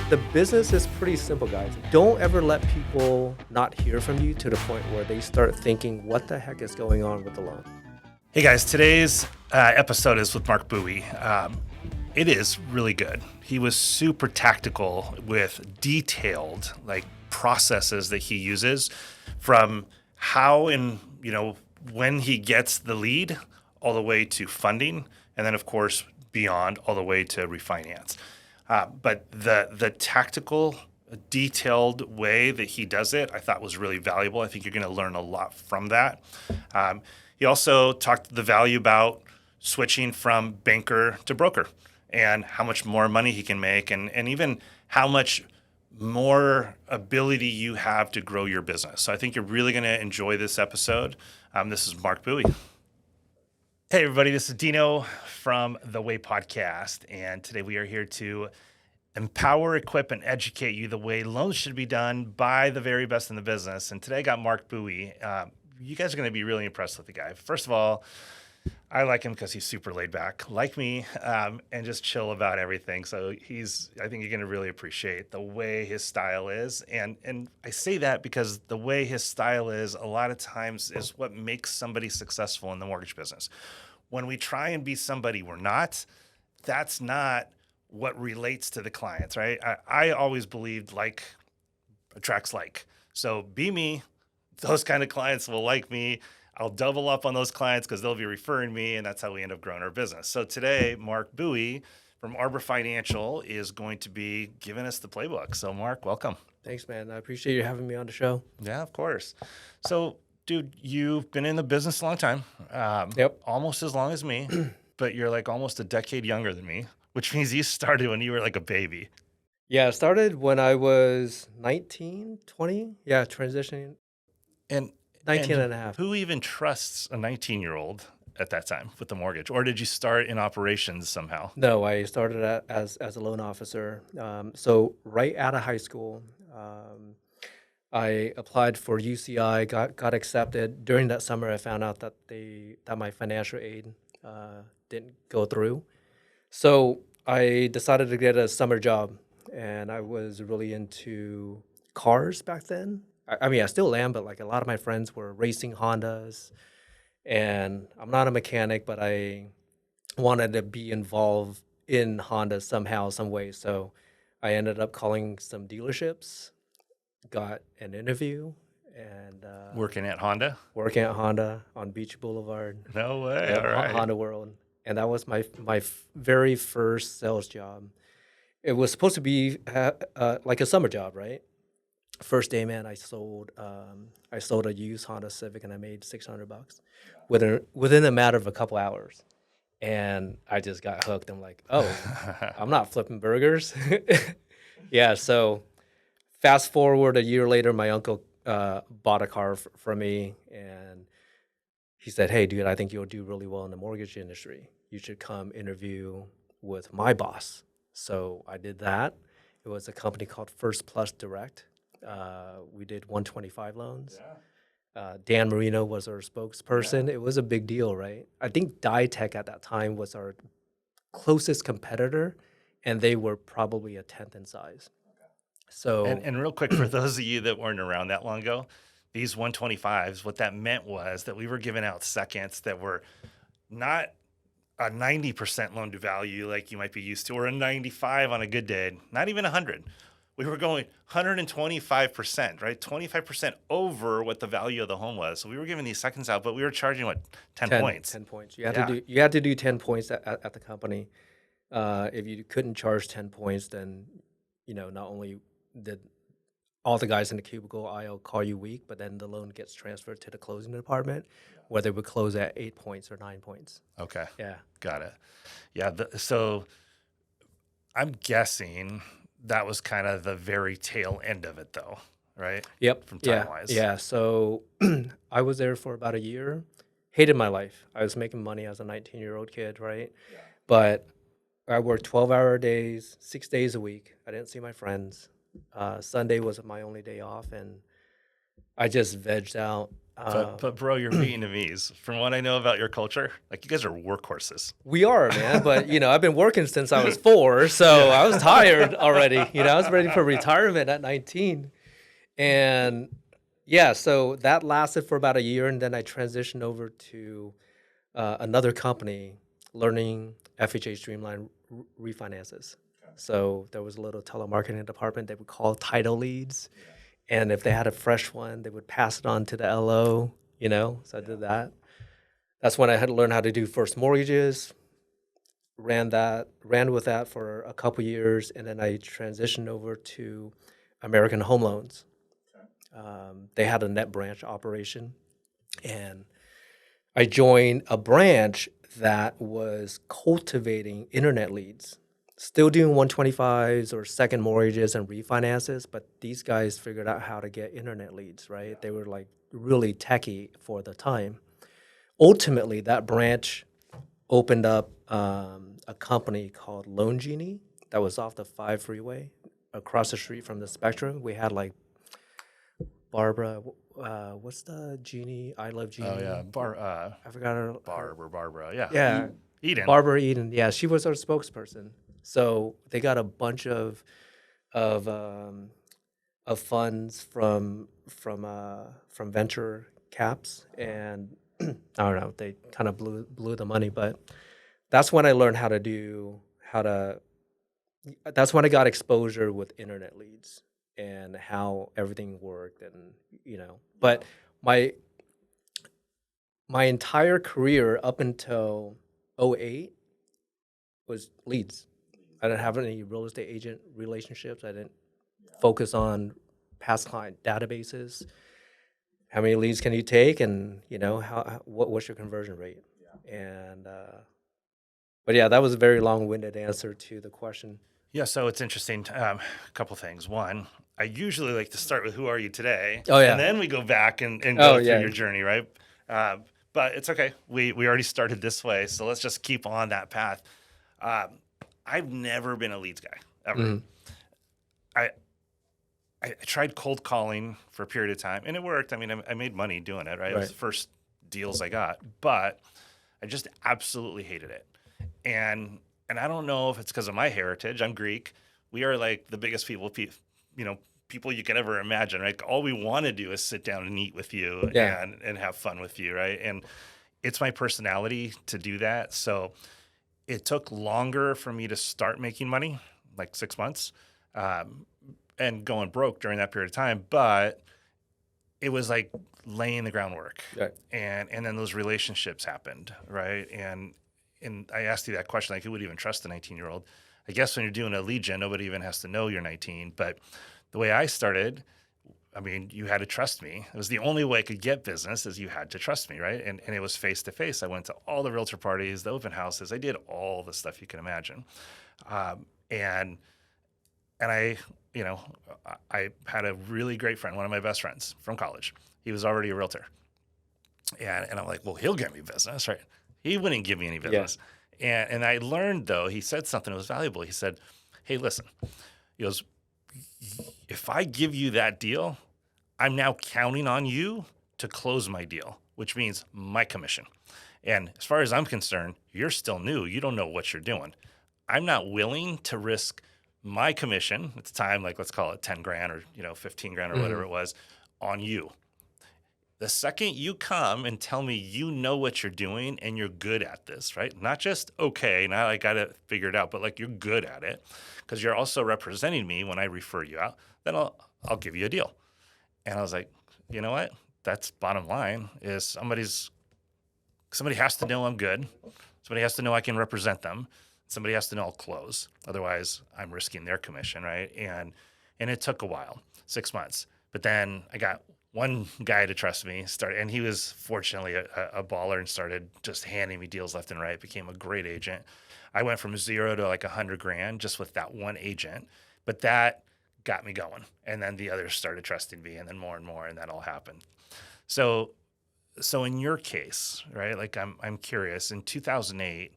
The business is pretty simple, guys. Don't ever let people not hear from you to the point where they start thinking, what the heck is going on with the loan? Hey guys, today's episode is with Marc Bowie. It is really good. He was super tactical with detailed processes that he uses from how and when he gets the lead all the way to funding, and then of course beyond all the way to refinance. But the tactical, detailed way that he does it, I thought was really valuable. I think you're going to learn a lot from that. He also talked the value about switching from banker to broker and how much more money he can make and even how much more ability you have to grow your business. So I think you're really going to enjoy this episode. This is Marc Bowie. Hey, everybody, this is Dino from The Way Podcast, and today we are here to empower, equip, and educate you the way loans should be done by the very best in the business. And today I got Marc Bowie. You guys are going to be really impressed with the guy. First of all, I like him because he's super laid back, like me, and just chill about everything. So I think you're going to really appreciate the way his style is. And I say that because the way his style is a lot of times is what makes somebody successful in the mortgage business. When we try and be somebody we're not, that's not what relates to the clients, right? I always believed like attracts like. So be me. Those kind of clients will like me. I'll double up on those clients because they'll be referring me, and that's how we end up growing our business. So today, Marc Bowie from Arbor Financial is going to be giving us the playbook. So Marc, welcome. Thanks, man. I appreciate you having me on the show. Yeah, of course. So, dude, you've been in the business a long time. Yep. Almost as long as me, but you're like almost a decade younger than me, which means you started when you were like a baby. Yeah, it started when I was 19, 20. Yeah, transitioning. And 19 and a half. Who even trusts a 19-year-old at that time with the mortgage? Or did you start in operations somehow? No, I started as a loan officer. So right out of high school, I applied for UCI, got accepted. During that summer, I found out that my financial aid didn't go through. So I decided to get a summer job, and I was really into cars back then. I mean, I still am, but like a lot of my friends were racing Hondas, and I'm not a mechanic, but I wanted to be involved in Honda somehow, some way. So I ended up calling some dealerships, got an interview, and Working at Honda? working at Honda on Beach Boulevard. No way. Yep, All right. Honda World. And that was my very first sales job. It was supposed to be like a summer job, right? First day, man, I sold a used Honda Civic, and I made $600 within a matter of a couple hours. And I just got hooked. I'm like, oh, I'm not flipping burgers. Yeah, so fast forward a year later, my uncle bought a car from me, and he said, hey, dude, I think you'll do really well in the mortgage industry. You should come interview with my boss. So I did that. It was a company called First Plus Direct. We did 125 loans. Yeah. Dan Marino was our spokesperson. Yeah. It was a big deal, right? I think DieTech at that time was our closest competitor, and they were probably a 10th in size. Okay. So, and real quick, for those of you that weren't around that long ago, these 125s, what that meant was that we were giving out seconds that were not a 90% loan to value like you might be used to, or a 95 on a good day, not even 100. We were going 125%, right? 25% over what the value of the home was. So we were giving these seconds out, but we were charging, 10 points? 10 points. You had to do 10 points at the company. If you couldn't charge 10 points, then, not only did all the guys in the cubicle aisle call you weak, but then the loan gets transferred to the closing department, where they would close at 8 points or 9 points. Okay. Yeah. Got it. Yeah. So I'm guessing that was kind of the very tail end of it, though, right? Yep. From time-wise. Yeah. So I was there for about a year. Hated my life. I was making money as a 19-year-old kid, right? Yeah. But I worked 12-hour days, 6 days a week. I didn't see my friends. Sunday was my only day off, and I just vegged out But bro, you're Vietnamese. From what I know about your culture, like you guys are workhorses. We are, man. But, I've been working since I was 4. So I was tired already. I was ready for retirement at 19. And yeah, so that lasted for about a year. And then I transitioned over to another company learning FHA Streamline refinances. So there was a little telemarketing department they would call title leads. And if they had a fresh one, they would pass it on to the LO, So I did that. That's when I had to learn how to do first mortgages, ran with that for a couple years, and then I transitioned over to American Home Loans. They had a net branch operation, and I joined a branch that was cultivating internet leads, still doing 125s or second mortgages and refinances, but these guys figured out how to get internet leads, right? They were like really techie for the time. Ultimately, that branch opened up a company called Loan Genie that was off the 5 freeway across the street from the Spectrum. We had like Barbara, what's the Genie? I Love Genie. Oh yeah, I forgot her. Barbara. Yeah. Yeah, Eden. Barbara Eden. Yeah, she was our spokesperson. So they got a bunch of funds from venture caps, and I don't know. They kind of blew the money, but that's when I learned that's when I got exposure with internet leads and how everything worked, and but my entire career up until '08 was leads. I didn't have any real estate agent relationships. I didn't focus on past client databases. How many leads can you take, and what's your conversion rate? And but yeah, that was a very long-winded answer to the question. Yeah, so it's interesting. A couple things. One, I usually like to start with who are you today? Oh, yeah. And then we go back and Oh, go through yeah. your journey, right? But it's okay. We already started this way, so let's just keep on that path. I've never been a leads guy, ever. I tried cold calling for a period of time, and it worked. I mean, I made money doing it, right? It was the first deals I got, but I just absolutely hated it. And I don't know if it's because of my heritage. I'm Greek. We are like the biggest people you can ever imagine, right? All we want to do is sit down and eat with you and have fun with you, right? And it's my personality to do that. So it took longer for me to start making money, like 6 months, and going broke during that period of time. But it was like laying the groundwork, and then those relationships happened, right? And I asked you that question, like who would even trust a 19-year-old? I guess when you're doing a lead gen, nobody even has to know you're 19. But the way I started, I mean, you had to trust me. It was the only way I could get business is you had to trust me, right? And it was face-to-face. I went to all the realtor parties, the open houses. I did all the stuff you can imagine. And I had a really great friend, one of my best friends from college. He was already a realtor. And I'm like, well, he'll get me business, right? He wouldn't give me any business. Yeah. And I learned, though, he said something that was valuable. He said, hey, listen, he goes, if I give you that deal, I'm now counting on you to close my deal, which means my commission. And as far as I'm concerned, you're still new. You don't know what you're doing. I'm not willing to risk my commission at the time, like let's call it 10 grand or 15 grand or whatever it was, on you. The second you come and tell me you know what you're doing and you're good at this, right? Not just okay, now I got it figured out, but like you're good at it because you're also representing me when I refer you out, then I'll give you a deal. And I was like, you know what? That's bottom line is somebody has to know I'm good. Somebody has to know I can represent them. Somebody has to know I'll close. Otherwise, I'm risking their commission, right? And it took a while, 6 months. But then I got one guy to trust me, and he was fortunately a baller and started just handing me deals left and right, became a great agent. I went from 0 to like 100 grand just with that one agent, but that got me going. And then the others started trusting me, and then more and more, and that all happened. So in your case, right, like I'm curious, in 2008,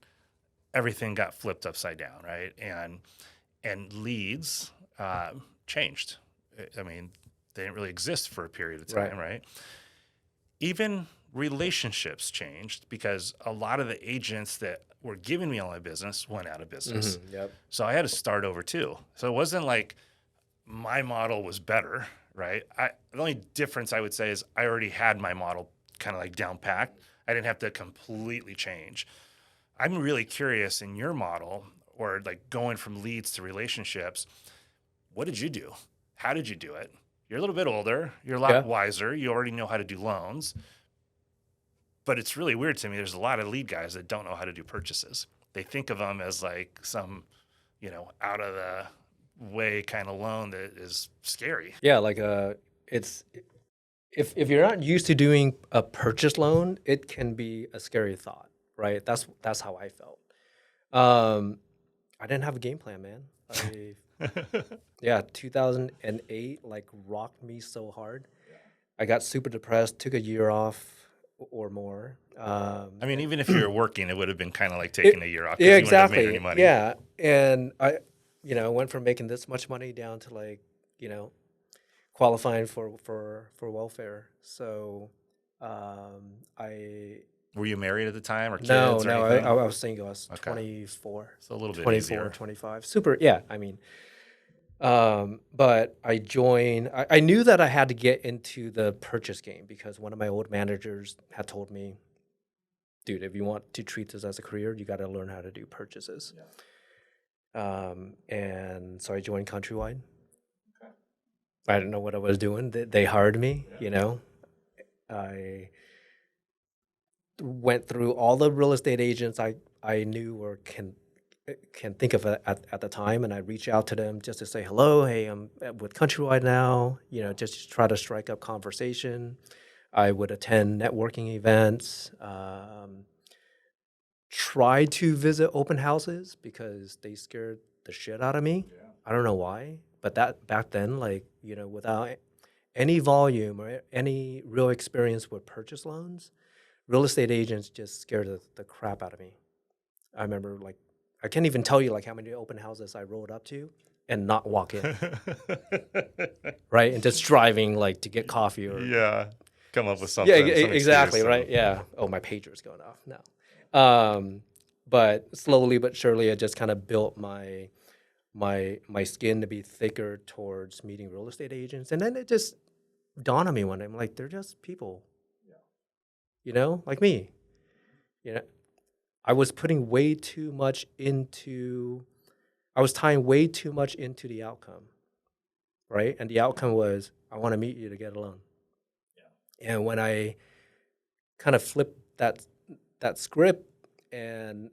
everything got flipped upside down, right? And leads changed. I mean, they didn't really exist for a period of time, right? even relationships changed because a lot of the agents that were giving me all my business went out of business. Yep. So I had to start over too. So it wasn't like my model was better, right? The only difference I would say is I already had my model kind of like down packed. I didn't have to completely change. I'm really curious in your model or like going from leads to relationships. What did you do? How did you do it? You're a little bit older. You're a lot Yeah. wiser. You already know how to do loans. But it's really weird to me. There's a lot of lead guys that don't know how to do purchases. They think of them as like some, out of the way kind of loan that is scary. Yeah. Like it's if you're not used to doing a purchase loan, it can be a scary thought, right? That's how I felt. I didn't have a game plan, man. Yeah, 2008 like rocked me so hard. I got super depressed, took a year off or more. I mean, even if you were working, it would have been kind of like It, taking a year off yeah, because you wouldn't have made any exactly. money. Yeah, and I went from making this much money down to like, qualifying for welfare. So, I Were you married at the time or no, kids or no, I, anything? I was single. I was Okay. 24, So a little bit 24, easier. 25. Super. Yeah, I mean, but I joined. I knew that I had to get into the purchase game because one of my old managers had told me, dude, if you want to treat this as a career, you got to learn how to do purchases. And so I joined Countrywide. I didn't know what I was doing. They hired me, I went through all the real estate agents I knew or can think of at the time, and I reach out to them just to say hello. Hey, I'm with Countrywide now. Just to try to strike up conversation. I would attend networking events. Try to visit open houses because they scared the shit out of me. I don't know why, but that back then, like, without any volume or any real experience with purchase loans, real estate agents just scared the crap out of me. I remember, like, I can't even tell you like how many open houses I rolled up to and not walk in, right? And just driving like to get coffee or Yeah. Come up with yeah, something, some exactly, excuse. right? Yeah. Oh, my pager's going off now. But slowly but surely, I just kind of built my skin to be thicker towards meeting real estate agents, and then it just dawned on me one day. I'm like, they're just people, like me. You know, I was putting way too much into. I was tying way too much into the outcome, right? And the outcome was, I want to meet you to get a loan. And when I kind of flipped that script and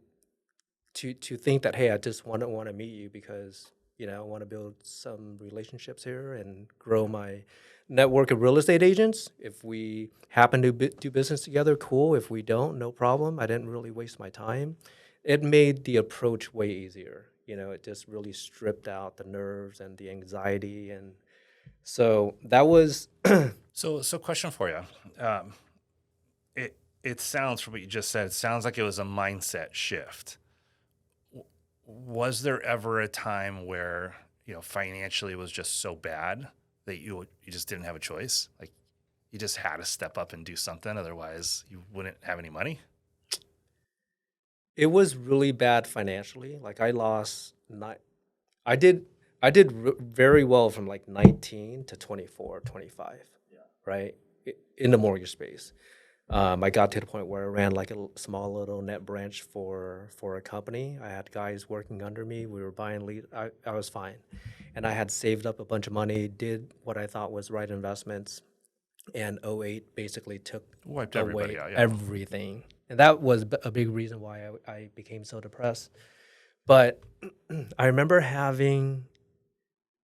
to think that, hey, I just want to meet you because I want to build some relationships here and grow my network of real estate agents. If we happen to do business together, cool. If we don't, no problem. I didn't really waste my time. It made the approach way easier. It just really stripped out the nerves and the anxiety, and so that was So question for you. It sounds from what you just said, it sounds like it was a mindset shift. Was there ever a time where, financially it was just so bad that you just didn't have a choice? Like you just had to step up and do something, otherwise you wouldn't have any money? it was really bad financially. Like I lost not I did very well from like 19 to 24, 25, right? In the mortgage space. I got to the point where I ran like a small little net branch for a company. I had guys working under me. We were buying lead. I was fine, and I had saved up a bunch of money. Did what I thought was right investments, and '08 basically took Wiped away everybody out, yeah. everything, and that was a big reason why I became so depressed. But I remember having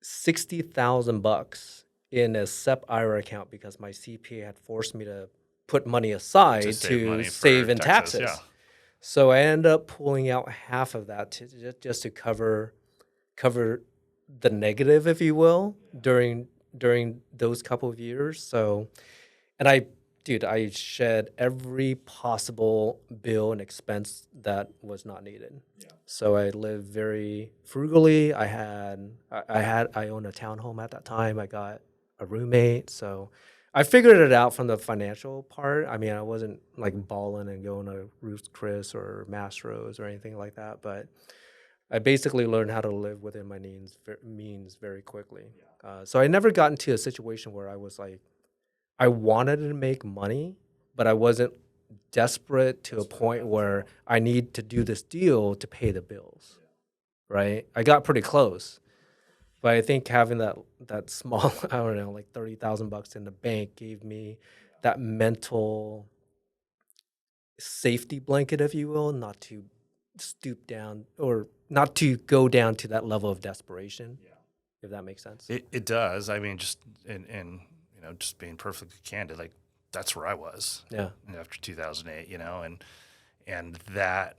$60,000 in a SEP IRA account because my CPA had forced me to put money To aside save to money for save in taxes, yeah. taxes. So I ended up pulling out half of that just to cover the negative, if you will, during those couple of years. So, and I shed every possible bill and expense that was not needed. So I lived very frugally. I owned a townhome at that time. I got a roommate, so I figured it out from the financial part. I mean, I wasn't like balling and going to Ruth's Chris or Mastro's or anything like that, but I basically learned how to live within my means very quickly. So I never got into a situation where I was like, I wanted to make money, but I wasn't desperate to a point where I need to do this deal to pay the bills, right? I got pretty close, but I think having that small, I don't know, like $30,000 in the bank gave me that mental safety blanket, if you will, not to stoop down or not to go down to that level of desperation, if that makes sense. It does. I mean, just just being perfectly candid, like that's where I was. Yeah. After 2008, and that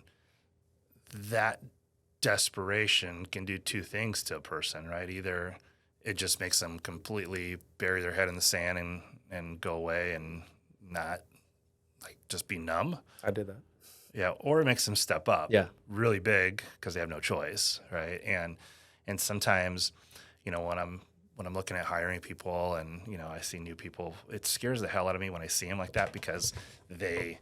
desperation can do two things to a person, right? Either it just makes them completely bury their head in the sand and go away and not like just be numb. I did that. Yeah, or it makes them step up. Yeah. Really big because they have no choice, right? And sometimes, when I'm looking at hiring people and I see new people, it scares the hell out of me when I see them like that because they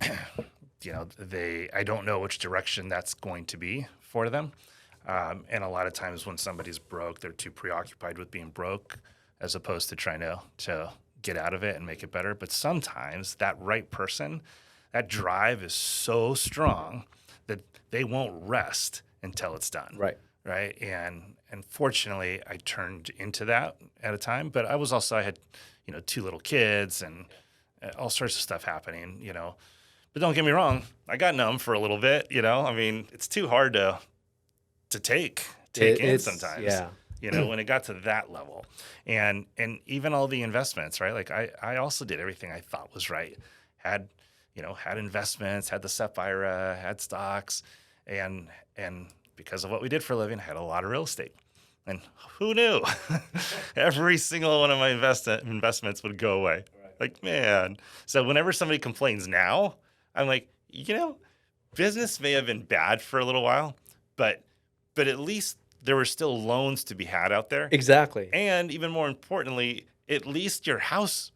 I don't know which direction that's going to be for them. And a lot of times when somebody's broke, they're too preoccupied with being broke as opposed to trying to get out of it and make it better. But sometimes that right person, that drive is so strong that they won't rest until it's done. Right. Right. And fortunately, I turned into that at a time. But I had, 2 little kids and all sorts of stuff happening, But don't get me wrong, I got numb for a little bit, I mean, it's too hard to take in sometimes. Yeah. When it got to that level. And even all the investments, right? Like I also did everything I thought was right. Had investments, had the SEP IRA, had stocks, and because of what we did for a living, had a lot of real estate. And who knew? Every single one of my investments would go away. Right. Like, man. So whenever somebody complains now, I'm like, business may have been bad for a little while, but at least there were still loans to be had out there. Exactly. And even more importantly, at least your house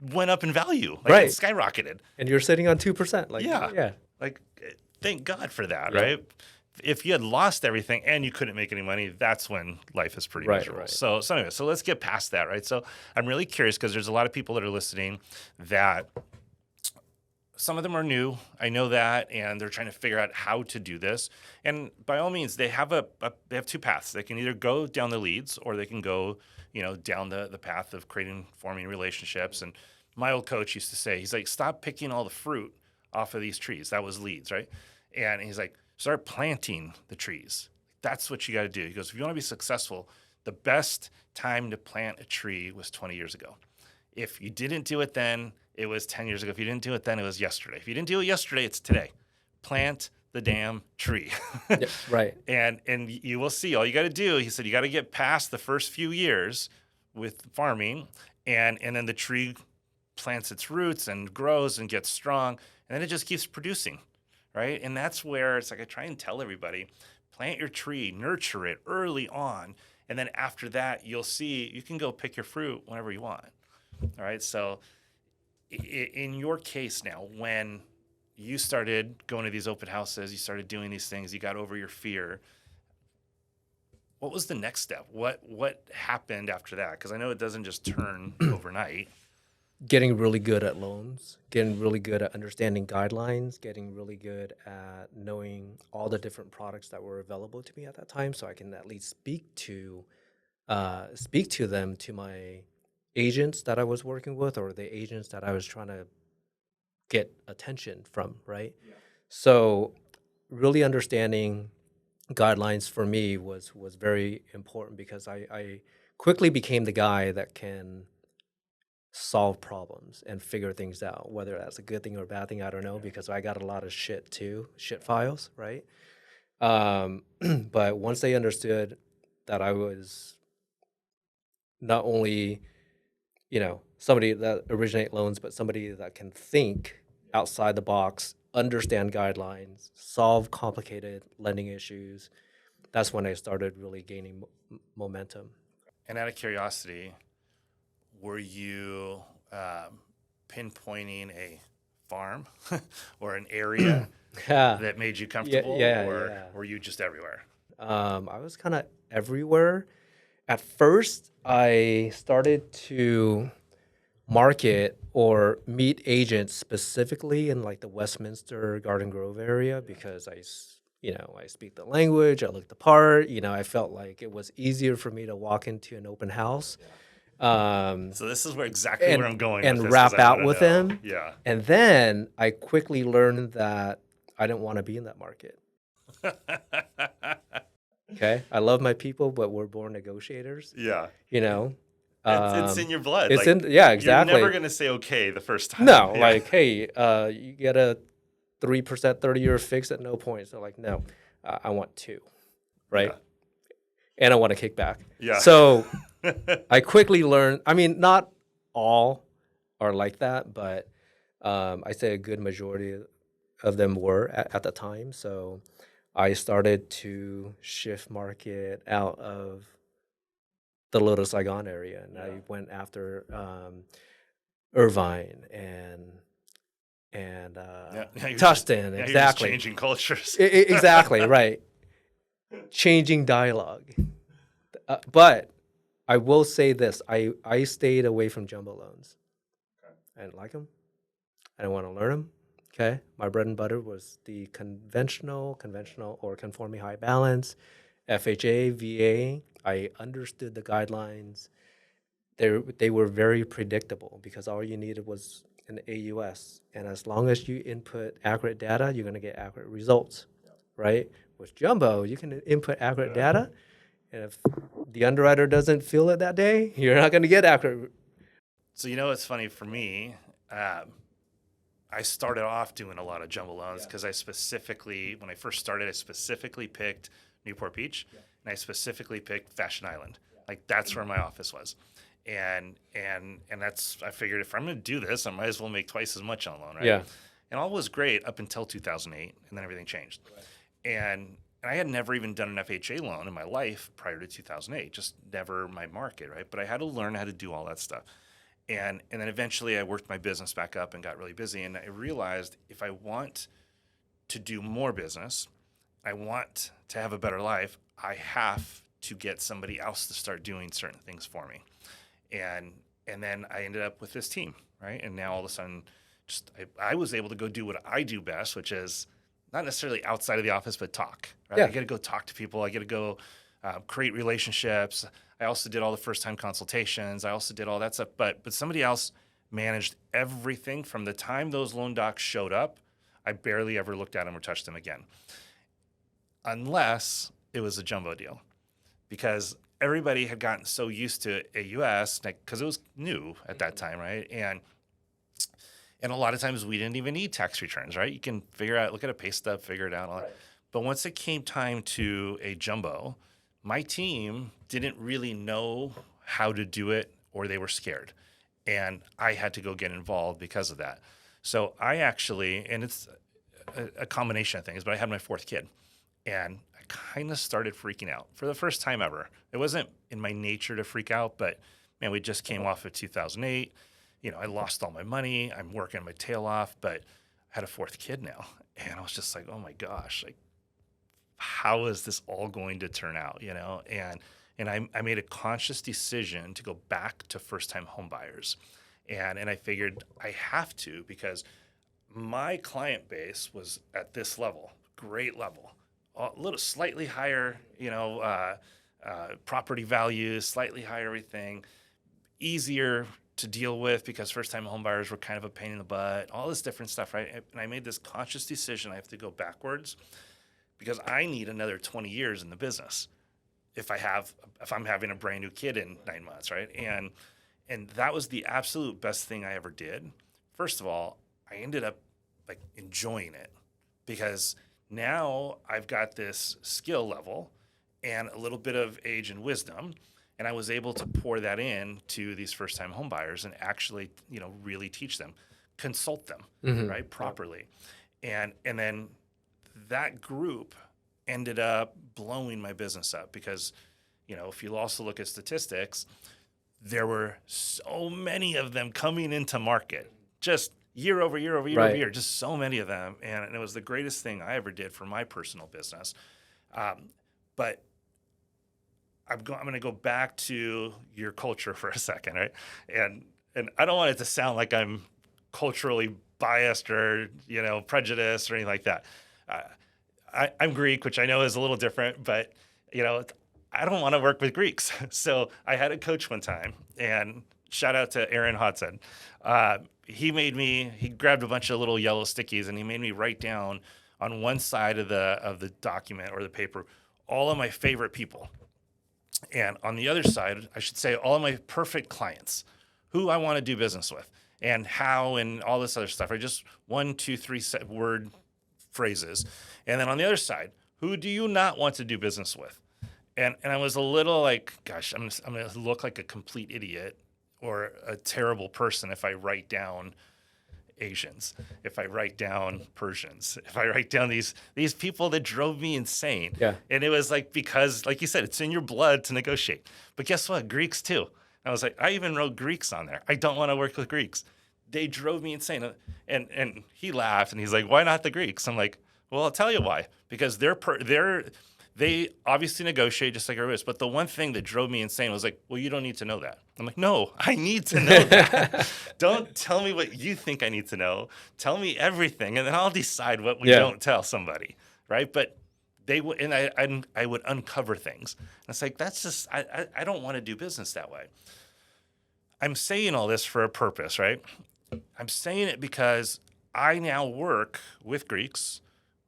went up in value. Like Right. It skyrocketed. And you're sitting on 2%. Like, yeah. Like, thank God for that, Yeah. right? If you had lost everything and you couldn't make any money, that's when life is pretty miserable. Right. So anyway, so let's get past that, right? So I'm really curious because there's a lot of people that are listening that some of them are new. I know that, and they're trying to figure out how to do this. And by all means, they have they have 2 paths. They can either go down the leads or they can go, down the path of forming relationships. And my old coach used to say, he's like, stop picking all the fruit off of these trees. That was leads, right? And he's like, start planting the trees. That's what you got to do. He goes, if you want to be successful, the best time to plant a tree was 20 years ago. If you didn't do it then, it was 10 years ago. If you didn't do it then, it was yesterday. If you didn't do it yesterday, it's today. Plant the damn tree. Yeah, right. And you will see. All you got to do, he said, you got to get past the first few years with farming, and then the tree plants its roots and grows and gets strong, and then it just keeps producing, right? And that's where it's like I try and tell everybody, plant your tree, nurture it early on, and then after that, you'll see you can go pick your fruit whenever you want. All right, so in your case now, when you started going to these open houses, you started doing these things, you got over your fear, what was the next step? What happened after that? Because I know it doesn't just turn overnight. Getting really good at loans, getting really good at understanding guidelines, getting really good at knowing all the different products that were available to me at that time, so I can at least speak to them, to my agents that I was working with or the agents that I was trying to get attention from, right? Yeah. So really understanding guidelines for me was very important because I quickly became the guy that can solve problems and figure things out, whether that's a good thing or a bad thing, I don't know, because I got a lot of shit files, right? But once they understood that I was not only somebody that originate loans, but somebody that can think outside the box, understand guidelines, solve complicated lending issues. That's when I started really gaining momentum. And out of curiosity, were you pinpointing a farm or an area Yeah. that made you Yeah, comfortable, yeah, or yeah. were you just everywhere? I was kind of everywhere. At first, I started to market or meet agents specifically in like the Westminster Garden Grove area because I speak the language, I look the part, I felt like it was easier for me to walk into an open house, um, So this is exactly where and I'm going with and this, because rap I want out to with know. them. Yeah. And then I quickly learned that I didn't want to be in that market. Okay, I love my people, but we're born negotiators. Yeah. You know, It's in your blood. it's Like, in yeah, you're never exactly. going to say okay the first time. No, Yeah. like, hey, you get a 3% 30-year fix at no point. So like, no, I want two, right? Yeah. And I want to kick back. Yeah. So I quickly learned. I mean, not all are like that, but I say a good majority of them were at the time. So I started to shift market out of the Little Saigon area, and I went after Irvine and Yeah. Yeah, Tustin. you're just Exactly. changing cultures. Exactly, right. Changing dialogue. But I will say this. I stayed away from jumbo loans. I didn't like them. I didn't want to learn them. Okay. My bread and butter was the conventional or conforming high balance, FHA, VA. I understood the guidelines. They were very predictable because all you needed was an AUS. And as long as you input accurate data, you're going to get accurate results, right? With jumbo, you can input accurate data. And if the underwriter doesn't feel it that day, you're not going to get accurate. So, it's funny for me. I started off doing a lot of jumbo loans because when I first started, I specifically picked Newport Beach, and I specifically picked Fashion Island. Like, that's where my office was. And I figured, if I'm going to do this, I might as well make twice as much on a loan, right? Yeah. And all was great up until 2008, and then everything changed. And I had never even done an FHA loan in my life prior to 2008, just never my market, right? But I had to learn how to do all that stuff. And then eventually I worked my business back up and got really busy. And I realized, if I want to do more business, I want to have a better life, I have to get somebody else to start doing certain things for me. And then I ended up with this team, right? And now all of a sudden, I was able to go do what I do best, which is not necessarily outside of the office, but talk, right? Yeah. I get to go talk to people. I get to go create relationships. I also did all the first-time consultations. I also did all that stuff. But somebody else managed everything from the time those loan docs showed up. I barely ever looked at them or touched them again, unless it was a jumbo deal, because everybody had gotten so used to AUS, because it was new at that time, right? And a lot of times we didn't even need tax returns, right? You can look at a pay stub, figure it out. All that. But once it came time to a jumbo, my team didn't really know how to do it, or they were scared. And I had to go get involved because of that. So I actually, and it's a combination of things, but I had my fourth kid. And I kind of started freaking out for the first time ever. It wasn't in my nature to freak out, but man, we just came off of 2008. I lost all my money. I'm working my tail off, but I had a fourth kid now. And I was just like, oh my gosh, like, how is this all going to turn out? And I made a conscious decision to go back to first-time home buyers. And I figured I have to, because my client base was at this level, great level, a little slightly higher, property values, slightly higher everything, easier to deal with because first-time home buyers were kind of a pain in the butt, all this different stuff, right? And I made this conscious decision. I have to go backwards because I need another 20 years in the business if I'm having a brand new kid in 9 months, right? And that was the absolute best thing I ever did. First of all, I ended up like enjoying it because now I've got this skill level and a little bit of age and wisdom, and I was able to pour that in to these first-time home buyers and actually, really teach them, consult them, right, properly. And then that group ended up blowing my business up because, if you also look at statistics, there were so many of them coming into market, just year over year over year over Right. year, just so many of them. And it was the greatest thing I ever did for my personal business. But I'm going to go back to your culture for a second, right? And I don't want it to sound like I'm culturally biased or prejudiced or anything like that. I'm Greek, which I know is a little different, but I don't want to work with Greeks. So I had a coach one time, and shout out to Aaron Hodson. He grabbed a bunch of little yellow stickies and he made me write down on one side of the document or the paper all of my favorite people. And on the other side, I should say all of my perfect clients, who I want to do business with and how and all this other stuff. I just 1, 2, 3 word phrases. And then on the other side, who do you not want to do business with? And I was a little like, gosh, I'm going to look like a complete idiot or a terrible person if I write down Asians, if I write down Persians, if I write down these people that drove me insane. Yeah. And it was like, because like you said, it's in your blood to negotiate. But guess what? Greeks too. I was like, I even wrote Greeks on there. I don't want to work with Greeks. They drove me insane. And he laughed and he's like, why not the Greeks? I'm like, well, I'll tell you why. Because they obviously negotiate just like everybody else. But the one thing that drove me insane was like, well, you don't need to know that. I'm like, no, I need to know that. Don't tell me what you think I need to know. Tell me everything, and then I'll decide what we don't tell somebody, right? But they would, and I would uncover things. And it's like, that's just, I don't want to do business that way. I'm saying all this for a purpose, right? I'm saying it because I now work with Greeks,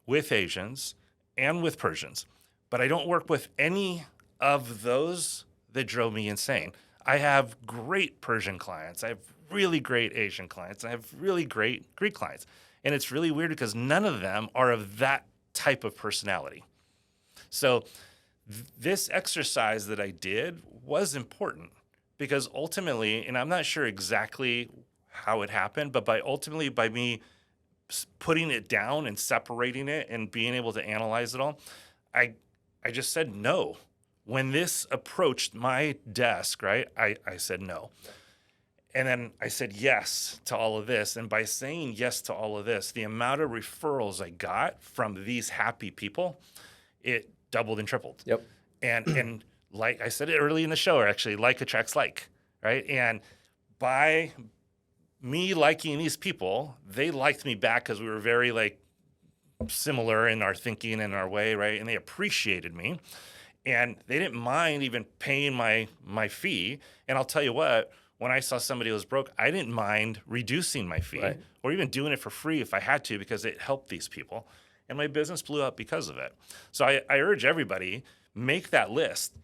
with Asians, and with Persians. But I don't work with any of those that drove me insane. I have great Persian clients. I have really great Asian clients. I have really great Greek clients. And it's really weird because none of them are of that type of personality. So this exercise that I did was important because ultimately, and I'm not sure exactly how it happened, but by me putting it down and separating it and being able to analyze it all, I just said no. When this approached my desk, right, I said no. And then I said yes to all of this. And by saying yes to all of this, the amount of referrals I got from these happy people, it doubled and tripled. Yep. And like I said it early in the show, actually, like attracts like, right? And by me liking these people, they liked me back because we were very like similar in our thinking and our way, right? And they appreciated me, and they didn't mind even paying my fee. And I'll tell you what, when I saw somebody who was broke, I didn't mind reducing my fee or even doing it for free if I had to, because it helped these people. And my business blew up because of it. So I urge everybody, make that list.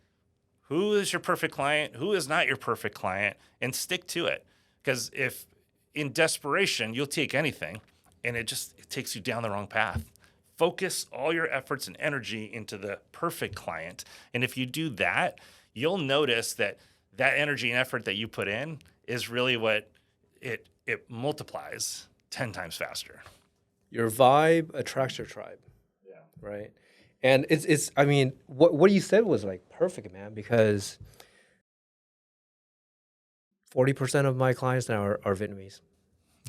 Who is your perfect client? Who is not your perfect client? And stick to it. Because if in desperation, you'll take anything, and it takes you down the wrong path. Focus all your efforts and energy into the perfect client. And if you do that, you'll notice that energy and effort that you put in is really what it multiplies 10 times faster. Your vibe attracts your tribe. Yeah. Right. And it's I mean, what you said was like perfect, man, because 40% of my clients now are Vietnamese.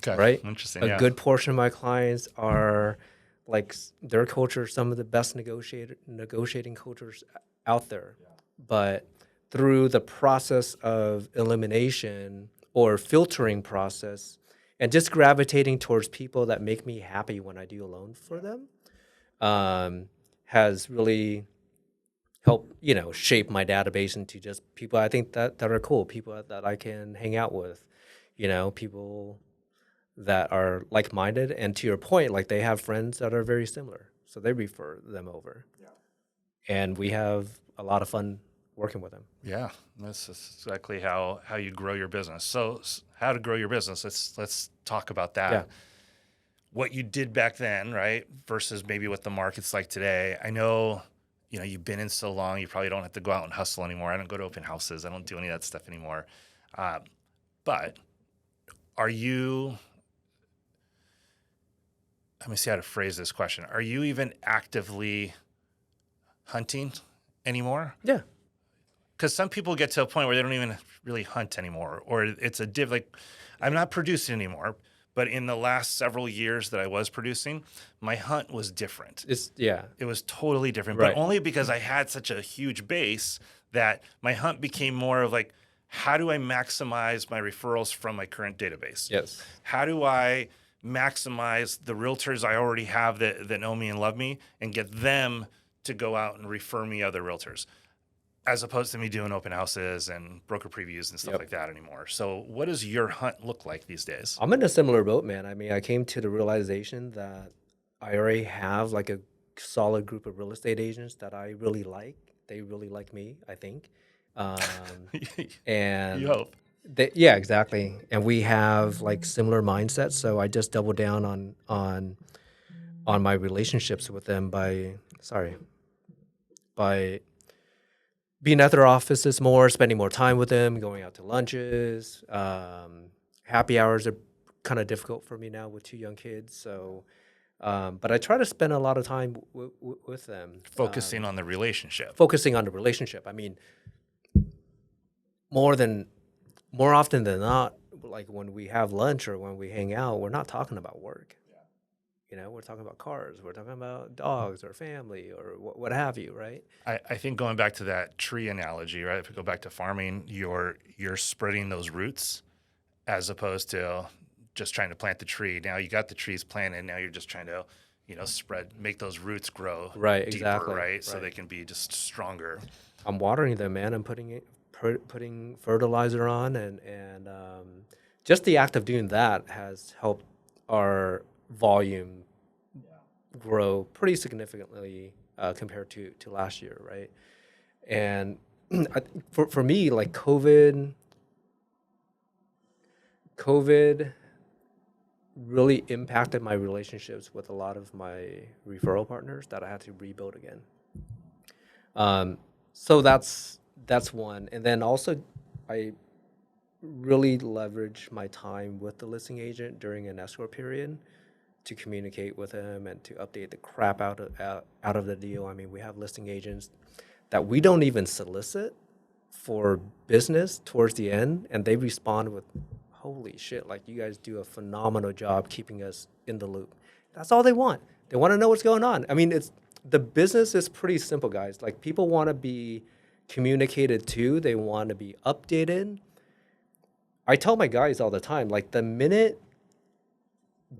Okay. Right? Interesting. A good portion of my clients are like their culture, some of the best negotiating cultures out there. Yeah. But through the process of elimination or filtering process and just gravitating towards people that make me happy when I do a loan for them, has really helped, shape my database into just people I think that are cool, people that I can hang out with, people that are like-minded, and to your point, like they have friends that are very similar, so they refer them over. Yeah. And we have a lot of fun working with them. Yeah, that's exactly how you grow your business. So how to grow your business, let's talk about that. Yeah. What you did back then, right, versus maybe what the market's like today. I know, you've been in so long, you probably don't have to go out and hustle anymore. I don't go to open houses. I don't do any of that stuff anymore. But are you... Let me see how to phrase this question. Are you even actively hunting anymore? Yeah. because some people get to a point where they don't even really hunt anymore, or it's a like I'm not producing anymore. But in the last several years that I was producing, my hunt was different. Yeah. It was totally different, but Right. only because I had such a huge base that my hunt became more of like, how do I maximize my referrals from my current database? Yes. How do I maximize the realtors I already have that know me and love me and get them to go out and refer me other realtors, as opposed to me doing open houses and broker previews and stuff Yep. like that anymore. So what does your hunt look like these days? I'm in a similar boat, man. I mean, I came to the realization that I already have like a solid group of real estate agents that I really like. They really like me, I think. Um, You and hope. yeah, exactly. And we have like similar mindsets. So I just double down on my relationships with them by being at their offices more, spending more time with them, going out to lunches. Happy hours are kind of difficult for me now with two young kids. So, but I try to spend a lot of time with them, Focusing on the relationship. focusing on the relationship. I mean, more than more often than not, like when we have lunch or when we hang out, we're not talking about work. You know, we're talking about cars, we're talking about dogs or family or what have you, right? I think going back to that tree analogy, right? If we go back to farming, you're spreading those roots as opposed to just trying to plant the tree. Now you got the trees planted. Now you're just trying to, make those roots grow Right, deeper, exactly. right? So Right. they can be just stronger. I'm watering them, man. I'm putting fertilizer on, and just the act of doing that has helped our volume grow pretty significantly compared to last year, right? And for me, like COVID really impacted my relationships with a lot of my referral partners that I had to rebuild again. So that's one, and then also I really leverage my time with the listing agent during an escrow period to communicate with him and to update the crap out of the deal. I mean, we have listing agents that we don't even solicit for business towards the end, and they respond with, "Holy shit! Like you guys do a phenomenal job keeping us in the loop." That's all they want. They want to know what's going on. I mean, it's the business is pretty simple, guys. Like people want to be communicated to. They want to be updated. I tell my guys all the time, like the minute,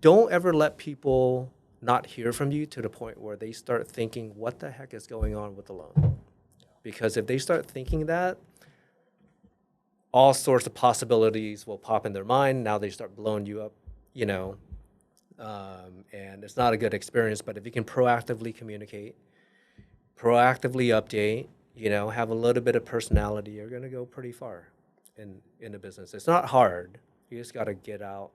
don't ever let people not hear from you to the point where they start thinking, what the heck is going on with the loan? Because if they start thinking that, all sorts of possibilities will pop in their mind. Now they start blowing you up, you know, and it's not a good experience. But if you can proactively communicate, proactively update, you know, have a little bit of personality, you're going to go pretty far in the business. It's not hard. You just got to get out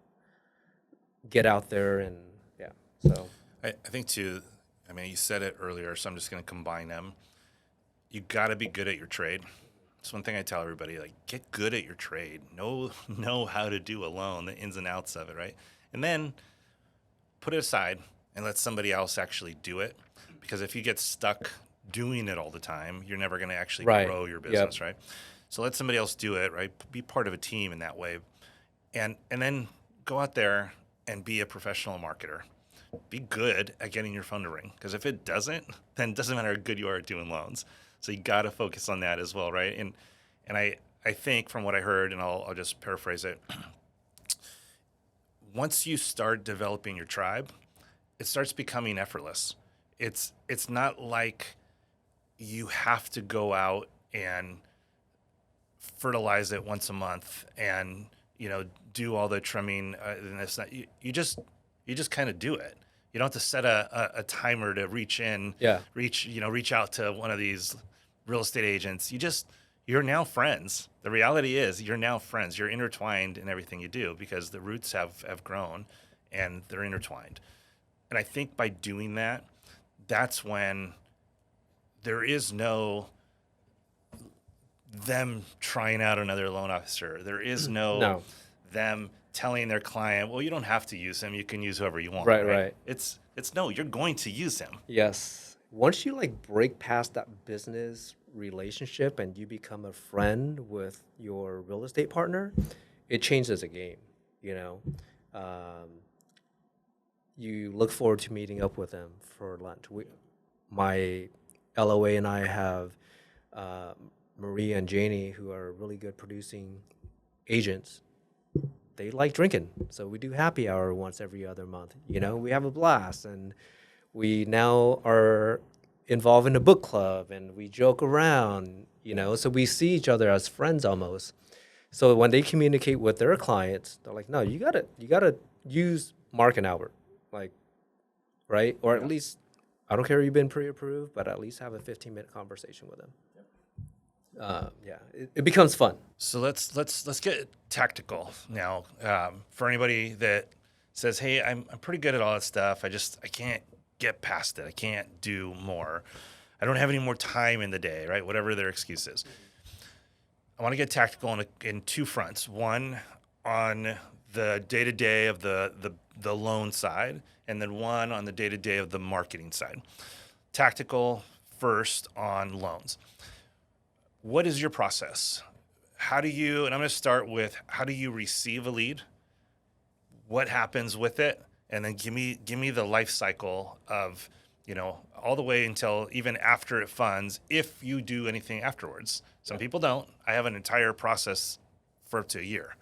there, and yeah. So I think too, I mean, you said it earlier, so I'm just going to combine them. You got to be good at your trade. That's one thing I tell everybody, like, get good at your trade. Know how to do a loan, the ins and outs of it, right? And then put it aside and let somebody else actually do it. Because if you get stuck doing it all the time, you're never going to actually Right. grow your Yep. business, right? So let somebody else do it, right? Be part of a team in that way. And then go out there and be a professional marketer. Be good at getting your phone to ring. Because if it doesn't, then it doesn't matter how good you are at doing loans. So you got to focus on that as well, right? And I think from what I heard, and I'll just paraphrase it, once you start developing your tribe, it starts becoming effortless. It's not like you have to go out and fertilize it once a month and do all the trimming and this that. You just kind of do it. You don't have to set a timer to reach out to one of these real estate agents. You're now friends. The reality is you're now friends. You're intertwined in everything you do because the roots have grown and they're intertwined. And I think by doing that, that's when there is no them trying out another loan officer. There is no them telling their client, well, you don't have to use him. You can use whoever you want. Right. It's no, you're going to use him. Yes. Once you like break past that business relationship and you become a friend with your real estate partner, it changes the game, you know. Um, you look forward to meeting up with them for lunch. My LOA and I have uh, Maria and Janie, who are really good producing agents. They like drinking, so we do happy hour once every other month. You know, we have a blast, and we now are involved in a book club, and we joke around. You know, so we see each other as friends almost. So when they communicate with their clients, they're like, "No, you gotta use Mark and Albert, like, right? Or at least, I don't care if you've been pre-approved, but at least have a 15-minute conversation with them." Yeah, it becomes fun. So let's get tactical now. For anybody that says, "Hey, I'm pretty good at all that stuff. I can't get past it. I can't do more. I don't have any more time in the day." Right? Whatever their excuse is. I want to get tactical in two fronts. One on the day to day of the loan side, and then one on the day to day of the marketing side. Tactical first on loans. What is your process? How do you, and I'm going to start with, how do you receive a lead? What happens with it? And then give me the life cycle of, all the way until even after it funds, if you do anything afterwards. Some people don't. I have an entire process for up to a year.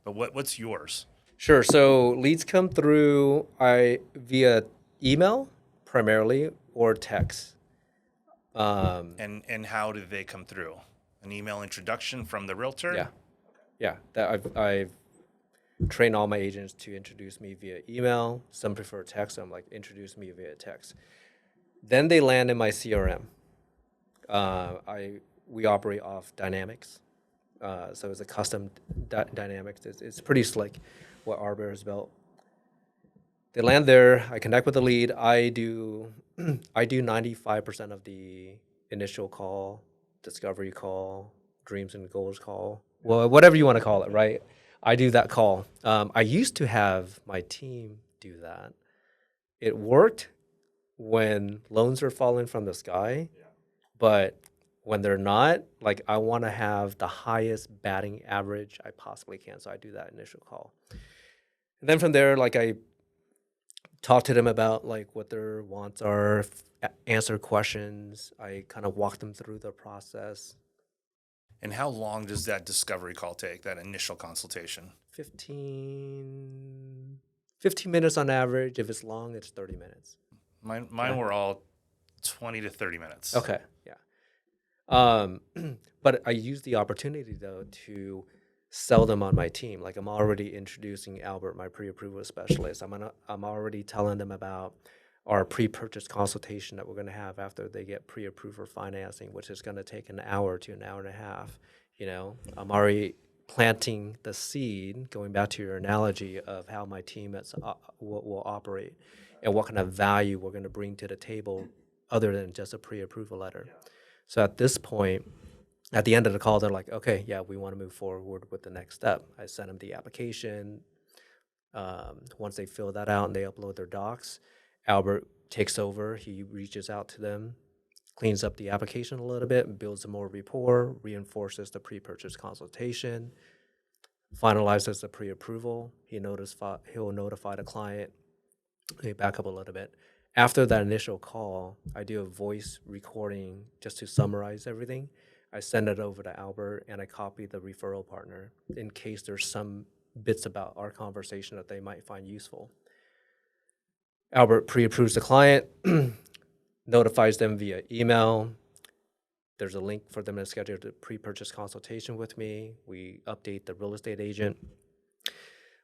But what's yours? Sure. So leads come through via email primarily or text. And how do they come through? An email introduction from the realtor? Yeah. That I've trained all my agents to introduce me via email. Some prefer text. So I'm like, introduce me via text. Then they land in my CRM. We operate off Dynamics, so it's a custom Dynamics. It's pretty slick what Arbor has built. They land there. I connect with the lead. I do 95% of the initial call, discovery call, dreams and goals call. Well, whatever you want to call it, right? I do that call. I used to have my team do that. It worked when loans are falling from the sky, but when they're not, like, I want to have the highest batting average I possibly can. So I do that initial call. And then from there, like, I talk to them about like what their wants are, answer questions. I kind of walk them through the process. And how long does that discovery call take, that initial consultation? 15 minutes on average. If it's long, it's 30 minutes. Mine were all 20 to 30 minutes. Okay, yeah. But I use the opportunity though to sell them on my team. Like, I'm already introducing Albert, my pre-approval specialist. I'm already telling them about our pre-purchase consultation that we're going to have after they get pre-approved for financing, which is going to take an hour to an hour and a half. I'm already planting the seed, going back to your analogy of how my team will operate and what kind of value we're going to bring to the table other than just a pre-approval letter. Yeah. So at this point, at the end of the call, they're like, okay, yeah, we want to move forward with the next step. I send them the application. Once they fill that out and they upload their docs, Albert takes over. He reaches out to them, cleans up the application a little bit, builds some more rapport, reinforces the pre-purchase consultation, finalizes the pre-approval. He'll notify the client. Let me back up a little bit. After that initial call, I do a voice recording just to summarize everything. I send it over to Albert, and I copy the referral partner in case there's some bits about our conversation that they might find useful. Albert pre-approves the client, notifies them via email. There's a link for them to schedule the pre-purchase consultation with me. We update the real estate agent.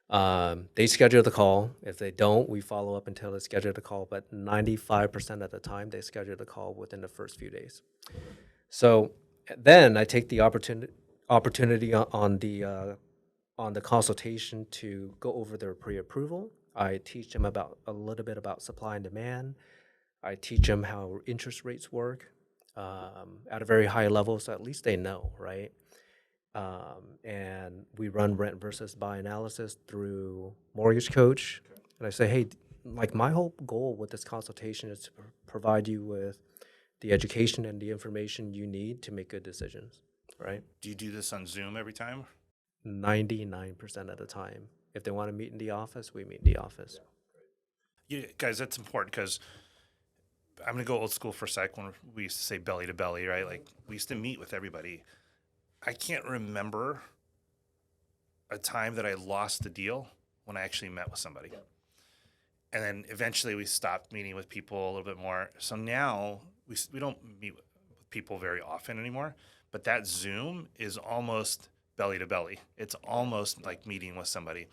They schedule the call. If they don't, we follow up until they schedule the call. But 95% of the time, they schedule the call within the first few days. So then I take the opportunity on the consultation to go over their pre-approval. I teach them a little bit about supply and demand. I teach them how interest rates work at a very high level, so at least they know, right? And we run rent versus buy analysis through Mortgage Coach. And I say, hey, like, my whole goal with this consultation is to provide you with the education and the information you need to make good decisions, right? Do you do this on Zoom every time? 99% of the time. If they want to meet in the office, we meet in the office. Yeah, guys, that's important because I'm going to go old school for a sec when we used to say belly to belly, right? Like we used to meet with everybody. I can't remember a time that I lost the deal when I actually met with somebody. And then eventually we stopped meeting with people a little bit more. So now we don't meet with people very often anymore, but that Zoom is almost belly to belly. It's almost like meeting with somebody.